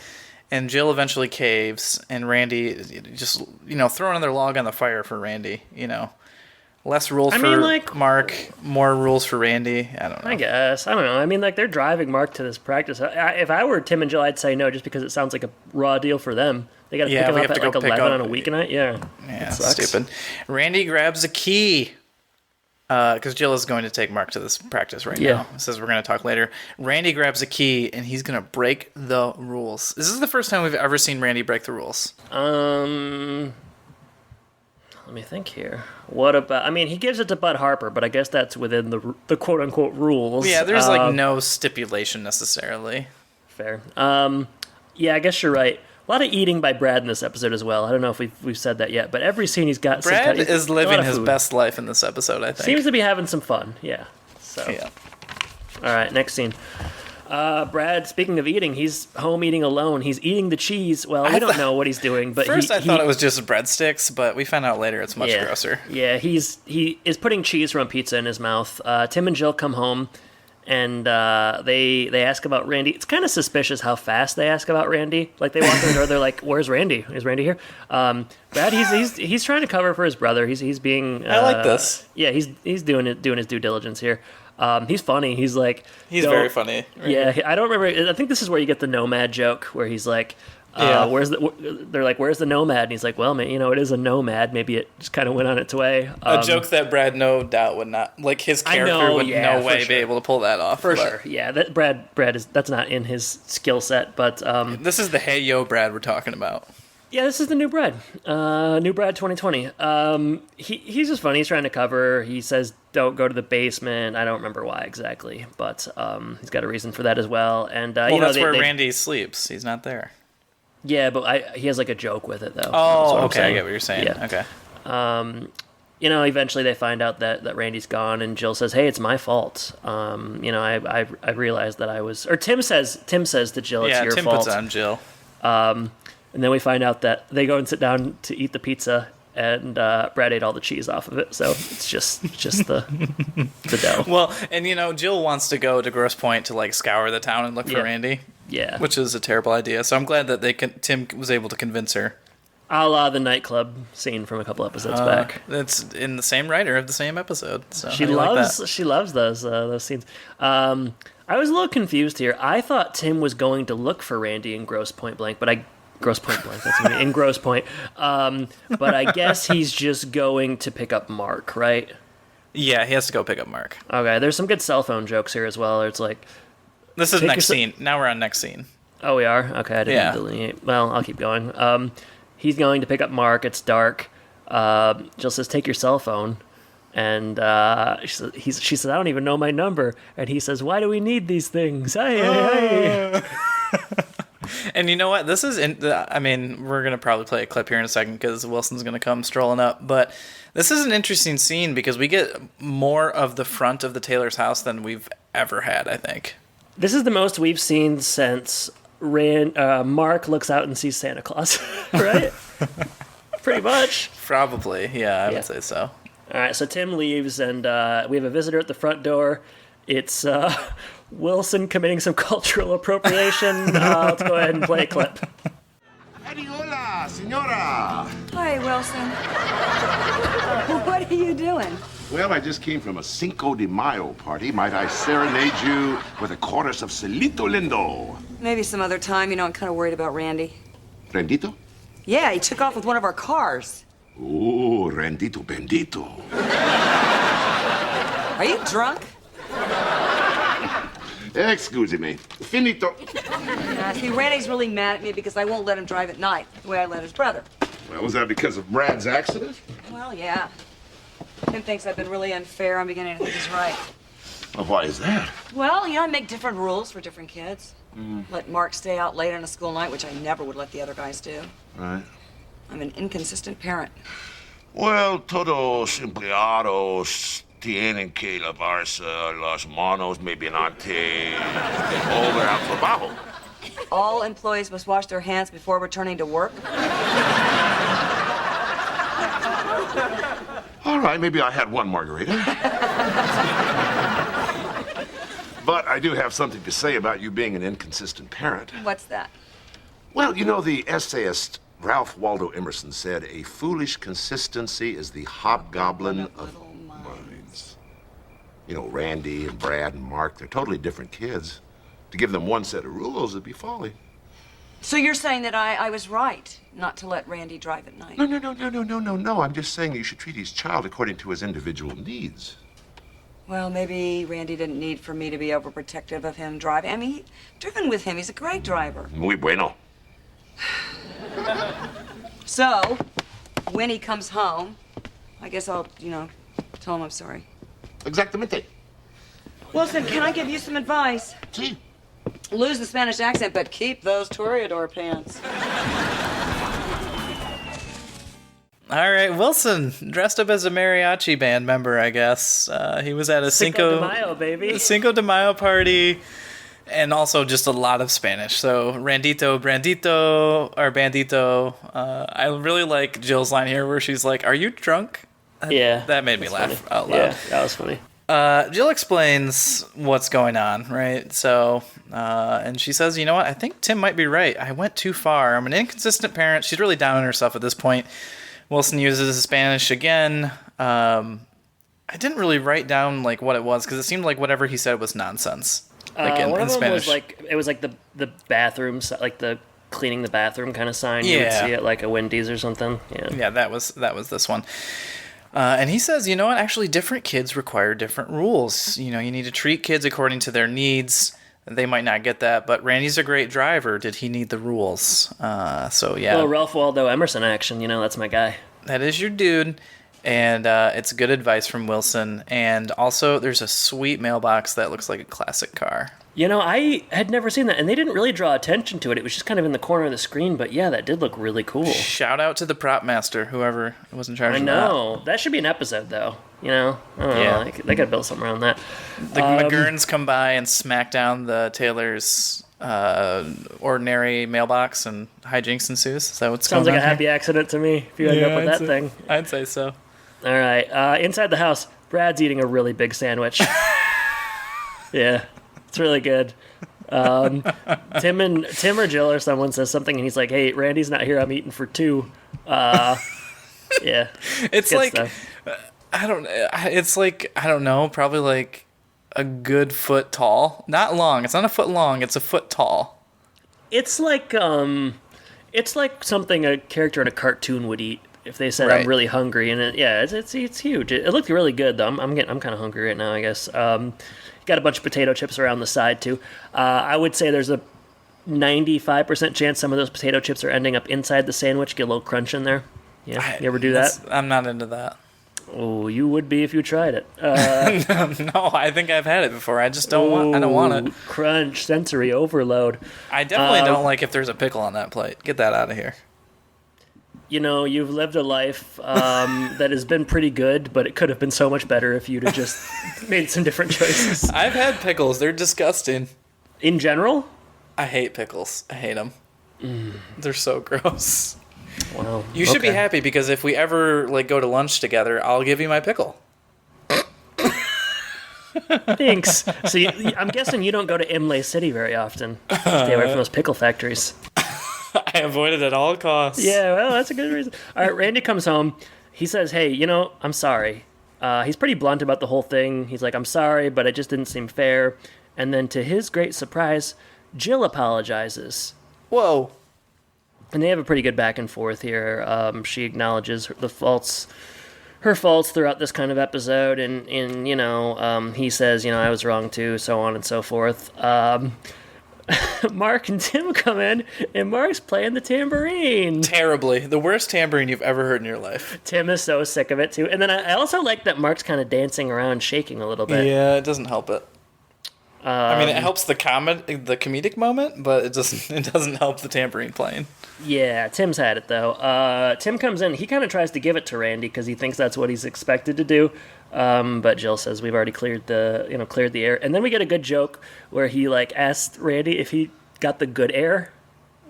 C: And Jill eventually caves, and Randy just, throw another log on the fire for Randy, Less rules for Mark, more rules for Randy. I don't know.
D: I guess. I don't know. I mean, like, they're driving Mark to this practice. If I were Tim and Jill, I'd say no, just because it sounds like a raw deal for them. They got to pick him up at like 11 on a weeknight. Yeah.
C: Yeah, stupid. Randy grabs a key. Because Jill is going to take Mark to this practice right now. Says we're going to talk later. Randy grabs a key, and he's going to break the rules. This is the first time we've ever seen Randy break the rules.
D: Let me think here. What about... I mean, he gives it to Bud Harper, but I guess that's within the quote-unquote rules.
C: Yeah, there's, no stipulation necessarily.
D: Fair. Yeah, I guess you're right. A lot of eating by Brad in this episode as well. I don't know if we've said that yet, but every scene he's got...
C: Brad is living his best life in this episode, I think.
D: Seems to be having some fun, yeah. So.
C: Yeah.
D: All right, next scene. Brad, speaking of eating, he's home eating alone. He's eating the cheese. Well, we don't know what he's doing, but
C: first I thought it was just breadsticks, but we found out later it's much grosser.
D: Yeah, he is putting cheese from a pizza in his mouth. Tim and Jill come home, and they ask about Randy. It's kind of suspicious how fast they ask about Randy. Like, they walk in the door, they're like, "Where's Randy? Is Randy here?" Brad, he's trying to cover for his brother. He's being.
C: I like this.
D: Yeah, he's doing his due diligence here. He's funny. He's
C: very funny. Right?
D: Yeah, I don't remember. I think this is where you get the nomad joke, where he's like, they're like, "Where's the nomad?" And he's like, "Well, man, it is a nomad. Maybe it just kind of went on its way."
C: A joke that Brad no doubt would not, like, his character would no way be able to pull that off.
D: For sure, yeah. That Brad that's not in his skill set, but
C: this is the Hey Yo Brad we're talking about.
D: Yeah, this is the new Brad. New Brad 2020. He's just funny. He's trying to cover. He says, "Don't go to the basement." I don't remember why exactly, but he's got a reason for that as well. And
C: that's where Randy sleeps. He's not there.
D: Yeah, but he has like a joke with it though.
C: Oh, okay. I get what you're saying.
D: Yeah. Okay. Eventually they find out that Randy's gone, and Jill says, "Hey, it's my fault. I realized that I was." Or Tim says to Jill, "It's your fault."
C: Yeah, Tim puts it on Jill.
D: And then we find out that they go and sit down to eat the pizza, and Brad ate all the cheese off of it, so it's just the dough.
C: Well, and Jill wants to go to Grosse Pointe to like scour the town and look for Randy.
D: Yeah,
C: which is a terrible idea. So I'm glad that Tim was able to convince her.
D: A la the nightclub scene from a couple episodes back.
C: It's in the same writer of the same episode. So
D: she loves those scenes. I was a little confused here. I thought Tim was going to look for Randy in Grosse Pointe Blank, but Grosse Pointe Blank. That's in Grosse Pointe. But I guess he's just going to pick up Mark, right?
C: Yeah, he has to go pick up Mark.
D: Okay, there's some good cell phone jokes here as well. It's like,
C: this is next scene. Now we're on next scene.
D: Oh, we are? Okay, I didn't delineate. Well, I'll keep going. He's going to pick up Mark. It's dark. Jill says, "Take your cell phone." And she says, "I don't even know my number." And he says, "Why do we need these things?" Hey.
C: And you know what? This is, we're going to probably play a clip here in a second because Wilson's going to come strolling up. But this is an interesting scene because we get more of the front of the Taylor's house than we've ever had, I think.
D: This is the most we've seen since Mark looks out and sees Santa Claus, right? Pretty much.
C: Probably, yeah, I would say so.
D: All right, so Tim leaves, and we have a visitor at the front door. It's Wilson committing some cultural appropriation. Let's go ahead and play a clip.
A: Hola, señora.
E: Hi, Wilson. What are you doing?
A: Well, I just came from a Cinco de Mayo party. Might I serenade you with a chorus of Celito Lindo?
E: Maybe some other time. I'm kind of worried about Randy.
A: Rendito?
E: Yeah, he took off with one of our cars.
A: Ooh, Rendito Bendito.
E: Are you drunk?
A: Excuse me. Finito.
E: See, Randy's really mad at me because I won't let him drive at night the way I let his brother.
A: Well, was that because of Brad's accident?
E: Well, yeah. Tim thinks I've been really unfair. I'm beginning to think he's right.
A: Well, why is that?
E: Well, I make different rules for different kids. Let Mark stay out late on a school night, which I never would let the other guys do.
A: Right.
E: I'm an inconsistent parent.
A: Well, todos empleados tienen que lavarse las manos mediante over al trabajo.
E: All employees must wash their hands before returning to work.
A: All right, maybe I had one margarita. But I do have something to say about you being an inconsistent parent.
E: What's that?
A: Well, you know, the essayist Ralph Waldo Emerson said, a foolish consistency is the hobgoblin of minds. You know, Randy and Brad and Mark, they're totally different kids. To give them one set of rules would be folly.
E: So you're saying that I was right not to let Randy drive at night?
A: No. I'm just saying you should treat each child according to his individual needs.
E: Well, maybe Randy didn't need for me to be overprotective of him driving. I mean, driven with him, he's a great driver.
A: Muy bueno.
E: So, when he comes home, I guess I'll, tell him I'm sorry.
A: Exactamente.
E: Wilson, can I give you some advice?
A: Sí.
E: Lose the Spanish accent, but keep those toreador pants.
C: All right, Wilson dressed up as a mariachi band member, I guess. He was at a
D: Cinco de Mayo, baby.
C: Cinco de Mayo party, and also just a lot of Spanish. So Randito, Brandito, or Bandito. I really like Jill's line here where she's like, "Are you drunk?"
D: Yeah.
C: That made me laugh
D: Funny.
C: out loud.
D: Yeah, that was funny.
C: Jill explains what's going on, right? So, and she says, you know what? I think Tim might be right. I went too far. I'm an inconsistent parent. She's really down on herself at this point. Wilson uses Spanish again. I didn't really write down like what it was because it seemed like whatever he said was nonsense. Like
D: One
C: in
D: of them
C: Spanish.
D: was like the bathroom, like the cleaning the bathroom kind of sign. You would
C: Yeah.
D: see it like a Wendy's or something. Yeah.
C: Yeah, that was this one. And he says, you know what? Actually, different kids require different rules. You know, you need to treat kids according to their needs. They might not get that, but Randy's a great driver. Did he need the rules? So, yeah.
D: Well, Ralph Waldo Emerson action, that's my guy.
C: That is your dude. And it's good advice from Wilson. And also, there's a sweet mailbox that looks like a classic car.
D: I had never seen that, and they didn't really draw attention to it. It was just kind of in the corner of the screen, but yeah, that did look really cool.
C: Shout out to the prop master, whoever was in charge
D: I
C: of that.
D: know. That should be an episode, though. I don't know.
C: Yeah.
D: They could build something around that.
C: The McGurns come by and smack down the Taylor's ordinary mailbox, and hijinks ensues. Is that what's
D: Sounds
C: going
D: like
C: on
D: a happy accident to me, if you end up with that thing.
C: I'd say so.
D: All right. Inside the house, Brad's eating a really big sandwich. Yeah, it's really good. Tim or Jill or someone says something, and he's like, "Hey, Randy's not here. I'm eating for two." Yeah,
C: It's
D: good
C: like
D: stuff.
C: I don't know, probably like a good foot tall. Not long. It's not a foot long. It's a foot tall.
D: It's like something a character in a cartoon would eat if they said,
C: Right.
D: "I'm really hungry," and it's huge. It looked really good though. I'm kind of hungry right now, I guess. Got a bunch of potato chips around the side too. I would say there's a 95% chance some of those potato chips are ending up inside the sandwich. Get a little crunch in there. Yeah, you ever do that?
C: I'm not into that.
D: Oh, you would be if you tried it.
C: No, I think I've had it before. I just don't want. I don't want it.
D: Crunch, sensory overload.
C: I definitely don't like if there's a pickle on that plate. Get that out of here.
D: You've lived a life that has been pretty good, but it could have been so much better if you'd have just made some different choices.
C: I've had pickles. They're disgusting.
D: In general?
C: I hate pickles. I hate them. They're so gross.
D: Wow.
C: You should be
D: Okay.
C: happy because if we ever go to lunch together, I'll give you my pickle.
D: Thanks. So I'm guessing you don't go to Imlay City very often. Stay away from those pickle factories.
C: I avoid it at all costs.
D: Yeah, well, that's a good reason. All right, Randy comes home. He says, "Hey, I'm sorry." He's pretty blunt about the whole thing. He's like, "I'm sorry, but it just didn't seem fair." And then to his great surprise, Jill apologizes.
C: Whoa.
D: And they have a pretty good back and forth here. She acknowledges her faults throughout this kind of episode, and he says, I was wrong too, so on and so forth. Mark and Tim come in, and Mark's playing the tambourine.
C: Terribly. The worst tambourine you've ever heard in your life.
D: Tim is so sick of it too. And then I also like that Mark's kind of dancing around, shaking a little bit.
C: Yeah, it doesn't help it. I mean, it helps the comedic moment, but it doesn't help the tambourine playing.
D: Yeah, Tim's had it though. Tim comes in. He kind of tries to give it to Randy because he thinks that's what he's expected to do. But Jill says we've already cleared the air, and then we get a good joke where he like asked Randy if he got the good air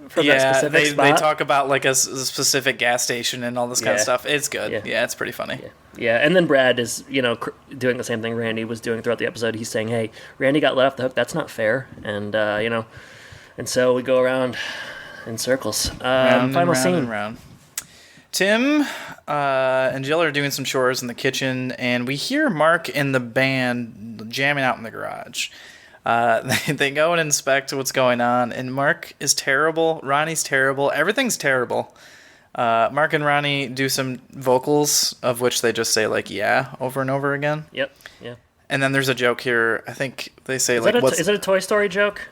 D: from that specific spot.
C: They talk about like a specific gas station and all this kind of stuff. It's good. Yeah, it's pretty funny.
D: Yeah, and then Brad is doing the same thing Randy was doing throughout the episode. He's saying, "Hey, Randy got let off the hook. That's not fair." And and so we go around in circles. Final scene.
C: Tim and Jill are doing some chores in the kitchen, and we hear Mark and the band jamming out in the garage. They go and inspect what's going on, and Mark is terrible. Ronnie's terrible. Everything's terrible. Mark and Ronnie do some vocals, of which they just say, like, yeah, over and over again.
D: Yep, yeah.
C: And then there's a joke here. I think they say,
D: is it a Toy Story joke?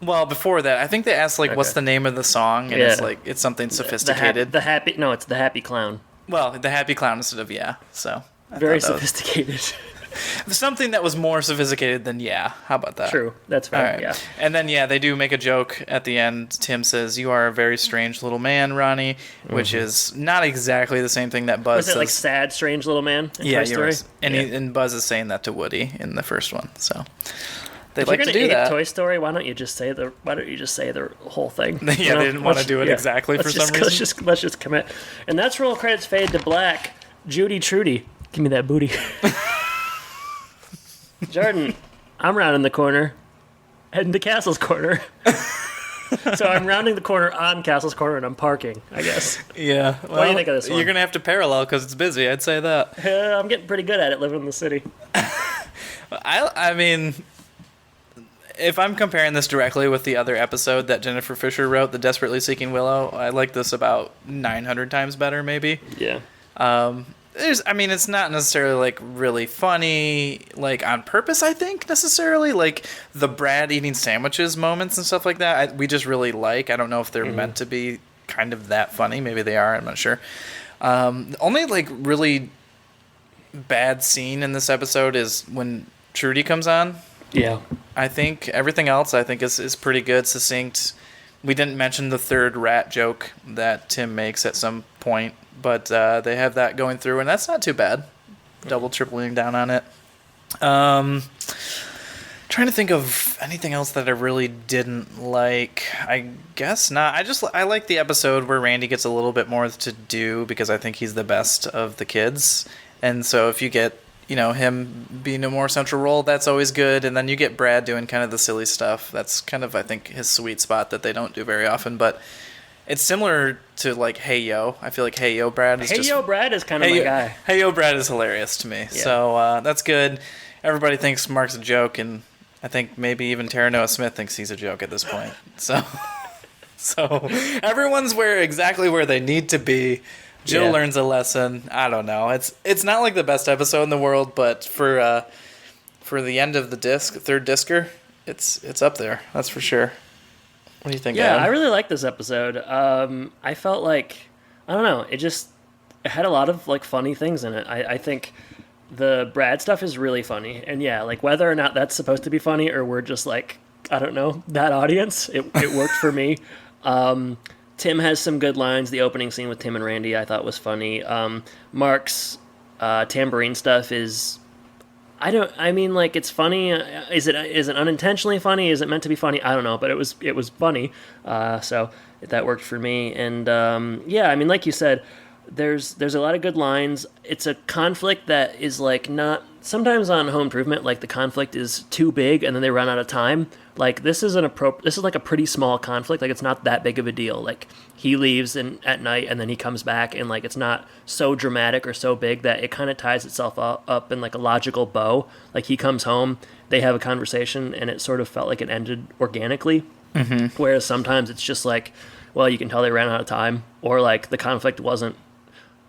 C: Well, before that, I think they asked, like, what's the name of the song? And it's something sophisticated.
D: It's the Happy Clown.
C: Well, the Happy Clown instead of yeah. So
D: very sophisticated.
C: Something that was more sophisticated than yeah. How about that?
D: True. That's fair. Right. Yeah.
C: And then they do make a joke at the end. Tim says, "You are a very strange little man, Ronnie," which is not exactly the same thing that Buzz says.
D: Was it like sad, strange little man? In Toy Story?
C: Right. And Buzz is saying that to Woody in the first one. So they
D: if
C: like
D: you're
C: to do that.
D: Toy Story, why don't you just say the whole thing?
C: They didn't want to do it exactly for some reason.
D: Let's just commit. And that's roll credits fade to black. Judy Trudy, give me that booty. Jordan, I'm rounding the corner, heading to Castle's Corner. So I'm rounding the corner on Castle's Corner, and I'm parking, I guess.
C: Yeah. Well,
D: what do you think of this one?
C: You're going to have to parallel because it's busy, I'd say that.
D: I'm getting pretty good at it living in the city.
C: I mean, if I'm comparing this directly with the other episode that Jennifer Fisher wrote, The Desperately Seeking Willow, I like this about 900 times better, maybe.
D: Yeah.
C: It's not necessarily like really funny, like on purpose, I think, necessarily. Like the Brad eating sandwiches moments and stuff like that, we just really like. I don't know if they're meant to be kind of that funny. Maybe they are, I'm not sure. Only like really bad scene in this episode is when Trudy comes on.
D: Yeah.
C: I think everything else is pretty good, succinct. We didn't mention the third rat joke that Tim makes at some point, but they have that going through, and that's not too bad. Tripling down on it. Trying to think of anything else that I really didn't like. I guess not. I like the episode where Randy gets a little bit more to do because I think he's the best of the kids. And so if you get, him being a more central role, that's always good. And then you get Brad doing kind of the silly stuff. That's kind of, I think, his sweet spot that they don't do very often. But it's similar to, like, Hey Yo. I feel like Hey Yo Brad is
D: Brad is kind of my guy.
C: Hey Yo Brad is hilarious to me. Yeah. So that's good. Everybody thinks Mark's a joke, and I think maybe even Tara Noah Smith thinks he's a joke at this point. So everyone's exactly where they need to be. Jill learns a lesson. I don't know. It's not like the best episode in the world, but for the end of the third discer, it's up there. That's for sure. What do you think?
D: Yeah,
C: Adam?
D: I really like this episode. I felt like it had a lot of like funny things in it. I think the Brad stuff is really funny, and like whether or not that's supposed to be funny or we're just like I don't know that audience, it worked for me. Tim has some good lines. The opening scene with Tim and Randy I thought was funny. Mark's tambourine stuff is, it's funny. Is it unintentionally funny? Is it meant to be funny? I don't know, but it was funny. So that worked for me. And like you said, there's a lot of good lines. It's a conflict that is like not sometimes on Home Improvement. Like the conflict is too big and then they run out of time. Like this is like a pretty small conflict. Like it's not that big of a deal. Like he leaves at night and then he comes back and like it's not so dramatic or so big that it kind of ties itself up in like a logical bow. Like he comes home, they have a conversation, and it sort of felt like it ended organically. Mm-hmm. Whereas sometimes it's just like, well, you can tell they ran out of time, or like the conflict wasn't.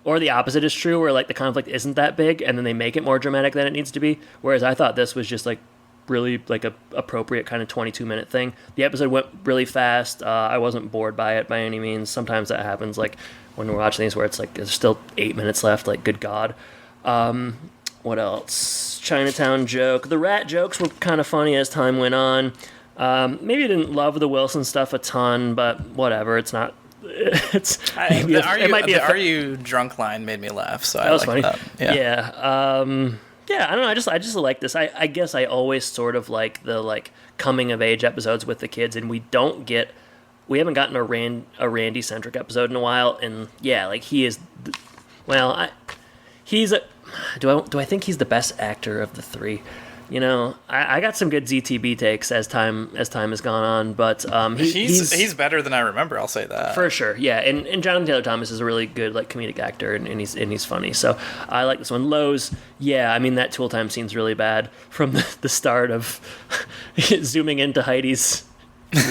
D: Or the opposite is true, where like the conflict isn't that big, and then they make it more dramatic than it needs to be. Whereas I thought this was just like really like a appropriate kind of 22-minute thing. The episode went really fast. I wasn't bored by it by any means. Sometimes that happens, like when we're watching these where it's like there's still 8 minutes left. Like good God. What else? Chinatown joke. The rat jokes were kind of funny as time went on. Maybe I didn't love the Wilson stuff a ton, but whatever. It's not. It's maybe
C: The
D: it might be
C: "Are you drunk" line made me laugh, so
D: that
C: I
D: was
C: like
D: funny.
C: that.
D: Yeah. Yeah, I don't know. I just like this. I guess I always sort of like the coming of age episodes with the kids, and we haven't gotten a Randy centric episode in a while. And yeah, like he is. He's a. Do I think he's the best actor of the three? You know, I got some good ZTB takes as time has gone on, but
C: He's better than I remember. I'll say that
D: for sure. Yeah, and Jonathan Taylor Thomas is a really good comedic actor, and he's funny. So I like this one. Lowe's, yeah, I mean that Tool Time scene's really bad from the start of zooming into Heidi's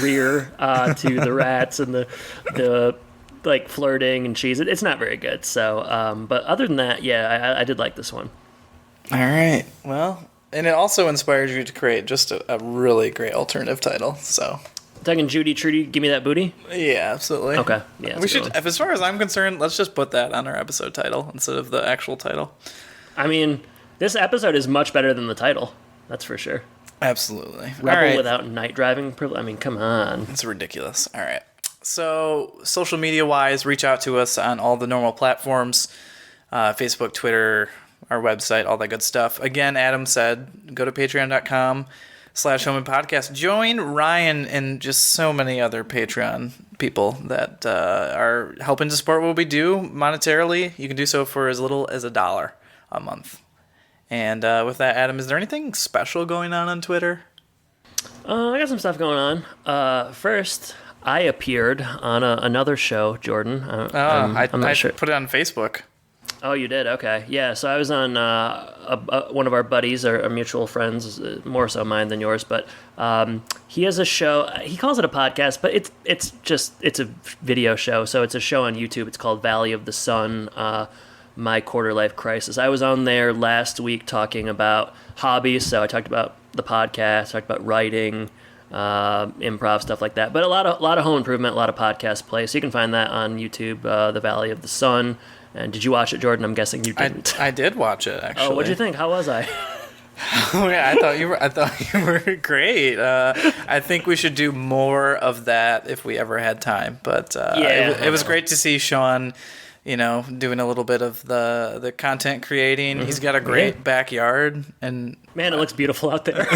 D: rear to the rats and the flirting and cheese. It's not very good. So, but other than that, yeah, I did like this one.
C: All right. Well, and it also inspired you to create just a really great alternative title. So,
D: Doug and Judy Trudy, give me that booty.
C: yeah, absolutely.
D: Okay, yeah,
C: we should. As far as I'm concerned, let's just put that on our episode title instead of the actual title.
D: I mean, this episode is much better than the title. That's for sure.
C: Absolutely.
D: Rebel
C: All right.
D: without night driving privilege. I mean, come on.
C: It's ridiculous. All right. So, social media wise, reach out to us on all the normal platforms: Facebook, Twitter, our website, all that good stuff. Again, Adam said, go to patreon.com/Home and Podcast. Join Ryan and just so many other Patreon people that are helping to support what we do monetarily. You can do so for as little as $1 a month. And with that, Adam, is there anything special going on Twitter?
D: I got some stuff going on. First, I appeared on another show, Jordan. I'm not sure.
C: Put it on Facebook.
D: Oh, you did? Okay. Yeah, so I was on one of our buddies, our mutual friends, more so mine than yours, but he has a show. He calls it a podcast, but it's a video show. So it's a show on YouTube. It's called Valley of the Sun, My Quarter Life Crisis. I was on there last week talking about hobbies. So I talked about the podcast, talked about writing, improv, stuff like that. But a lot of home improvement, a lot of podcast play. So you can find that on YouTube, The Valley of the Sun. And did you watch it, Jordan? I'm guessing you didn't.
C: I did watch it, actually.
D: Oh, what'd you think? How was I?
C: Oh, yeah, I thought you were great. I think we should do more of that if we ever had time. But it was great to see Sean, doing a little bit of the content creating. Mm-hmm. He's got a great backyard, and
D: man, it looks beautiful out there.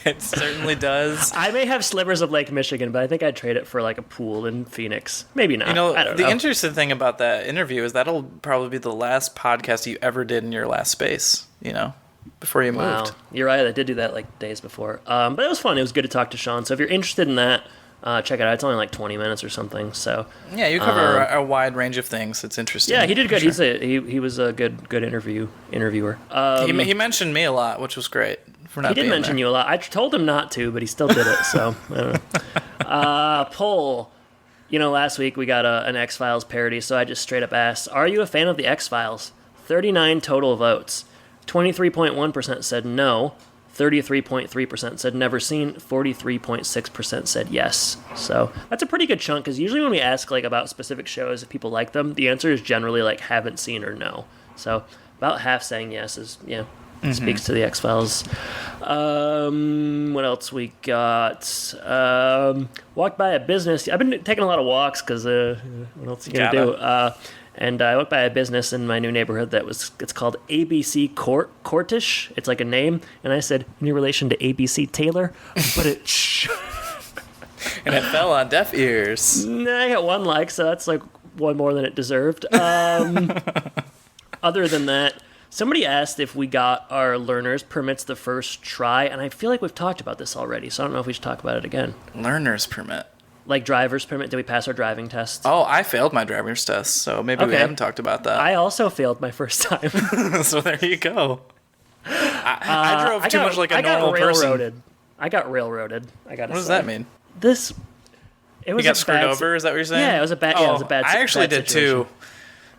C: It certainly does.
D: I may have slivers of Lake Michigan, but I think I'd trade it for a pool in Phoenix. Maybe not. I don't know.
C: The interesting thing about that interview is that'll probably be the last podcast you ever did in your last space, before you moved.
D: Wow. You're right. I did do that days before. But it was fun. It was good to talk to Sean. So if you're interested in that, check it out. It's only 20 minutes or something. So
C: yeah, you cover a wide range of things. It's interesting.
D: Yeah, he did good.
C: Sure.
D: He was a good interviewer.
C: He mentioned me a lot, which was great.
D: He did mention you a lot. I told him not to, but he still did it. So I don't know. Poll. Last week we got an X-Files parody, so I just straight up asked, "Are you a fan of the X-Files?" 39 total votes. 23.1% said no. 33.3% said never seen. 43.6% said yes. So that's a pretty good chunk, because usually when we ask about specific shows, if people like them, the answer is generally haven't seen or no. So about half saying yes is speaks to the X-Files. What else we got? Walked by a business. I've been taking a lot of walks because what else are you gonna do? And I walked by a business in my new neighborhood it's called ABC Courtish. It's like a name. And I said, any relation to ABC Taylor? But it...
C: And it fell on deaf ears.
D: I got one like, so that's one more than it deserved. Other than that, somebody asked if we got our learner's permits the first try, and I feel like we've talked about this already, so I don't know if we should talk about it again.
C: Learner's permit?
D: Driver's permit. Did we pass our driving test?
C: Oh, I failed my driver's test, so maybe we haven't talked about that.
D: I also failed my first time.
C: So there you go. I drove too much like a normal person.
D: I got railroaded. I got.
C: What does that mean?
D: It was.
C: You got screwed over? Is that what you're saying?
D: Yeah, it was a bad. Yeah, it was a bad.
C: I actually did too.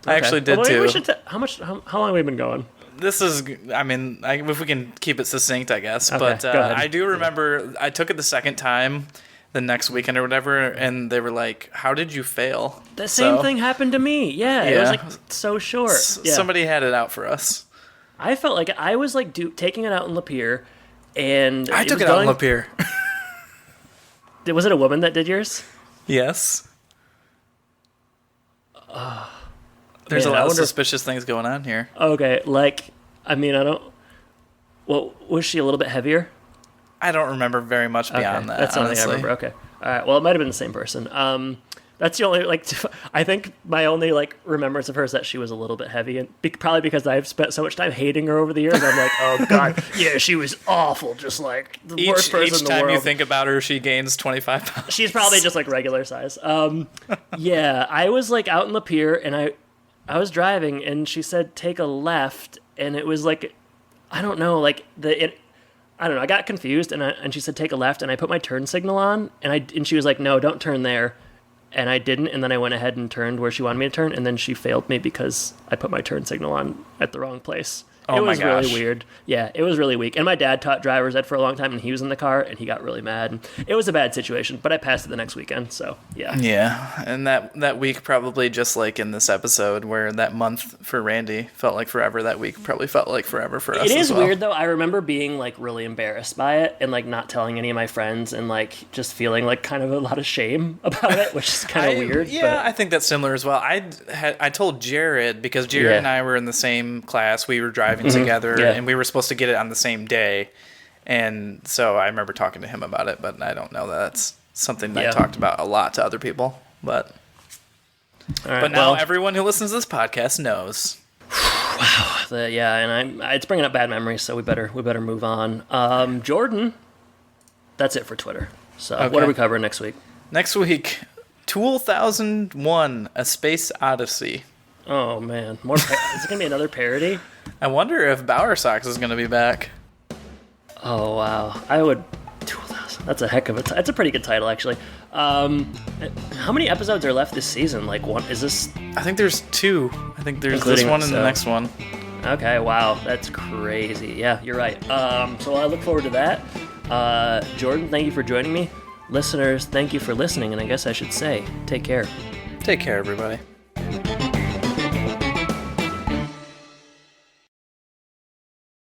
D: Okay.
C: I actually did too.
D: We should how long have we been going?
C: This is, if we can keep it succinct, I guess.
D: Okay,
C: but
D: go ahead.
C: I do remember I took it the second time, the next weekend or whatever, and they were like, "How did you fail?"
D: The same thing happened to me. Yeah, it was so short.
C: Somebody had it out for us.
D: I felt like I was like taking it out in Lapeer, and
C: I took it out in Lapeer.
D: Was it a woman that did yours?
C: Yes. There's a lot of suspicious things going on here.
D: Okay, like, I mean, I don't... Well, was she a little bit heavier?
C: I don't remember very much beyond that,
D: That's the only thing I
C: honestly.
D: remember. Okay. All right, well, it might have been the same person. That's the only, like, I think my only, like, remembrance of her is that she was a little bit heavy, and probably because I've spent so much time hating her over the years, I'm like, oh, God, yeah, she was awful, just, like, the worst person in the world.
C: Each time you think about her, she gains 25 pounds.
D: She's probably just, like, regular size. Yeah, I was, like, out in Lapeer, and I was driving, and she said, take a left, and it was, like, I don't know, like, I don't know, I got confused, and she said, take a left, and I put my turn signal on, and she was like, no, don't turn there. And I didn't, and then I went ahead and turned where she wanted me to turn, and then she failed me because I put my turn signal on at the wrong place.
C: Oh my gosh.
D: It was really weird. Yeah, it was really weak. And my dad taught driver's ed for a long time, and he was in the car, and he got really mad. And it was a bad situation, but I passed it the next weekend, so yeah.
C: Yeah, and that week probably just like in this episode where that month for Randy felt like forever, that week probably felt like forever for us.
D: It is
C: as well.
D: weird, though. I remember being, like, really embarrassed by it and, like, not telling any of my friends and, like, just feeling, like, kind of a lot of shame about it, which is kind of weird.
C: Yeah,
D: but...
C: I think that's similar as well. I told Jared, because Jared and I were in the same class. We were driving together, and we were supposed to get it on the same day. And so I remember talking to him about it, but I don't know that that's something that I talked about a lot to other people. But now everyone who listens to this podcast knows.
D: Wow. And it's bringing up bad memories, so we better move on. Jordan, that's it for Twitter. So what are we covering next week?
C: Next week, 2001: A Space Odyssey.
D: Oh man, is it gonna be another parody?
C: I wonder if Bowersox is gonna be back.
D: Oh wow, I would. 2000. That's a heck of a. That's a pretty good title, actually. How many episodes are left this season? Like one? Is this?
C: I think there's 2. I think there's
D: Including
C: this one and the next one.
D: Okay, wow, that's crazy. Yeah, you're right. So I look forward to that. Jordan, thank you for joining me. Listeners, thank you for listening, and I guess I should say, take care.
C: Take care, everybody.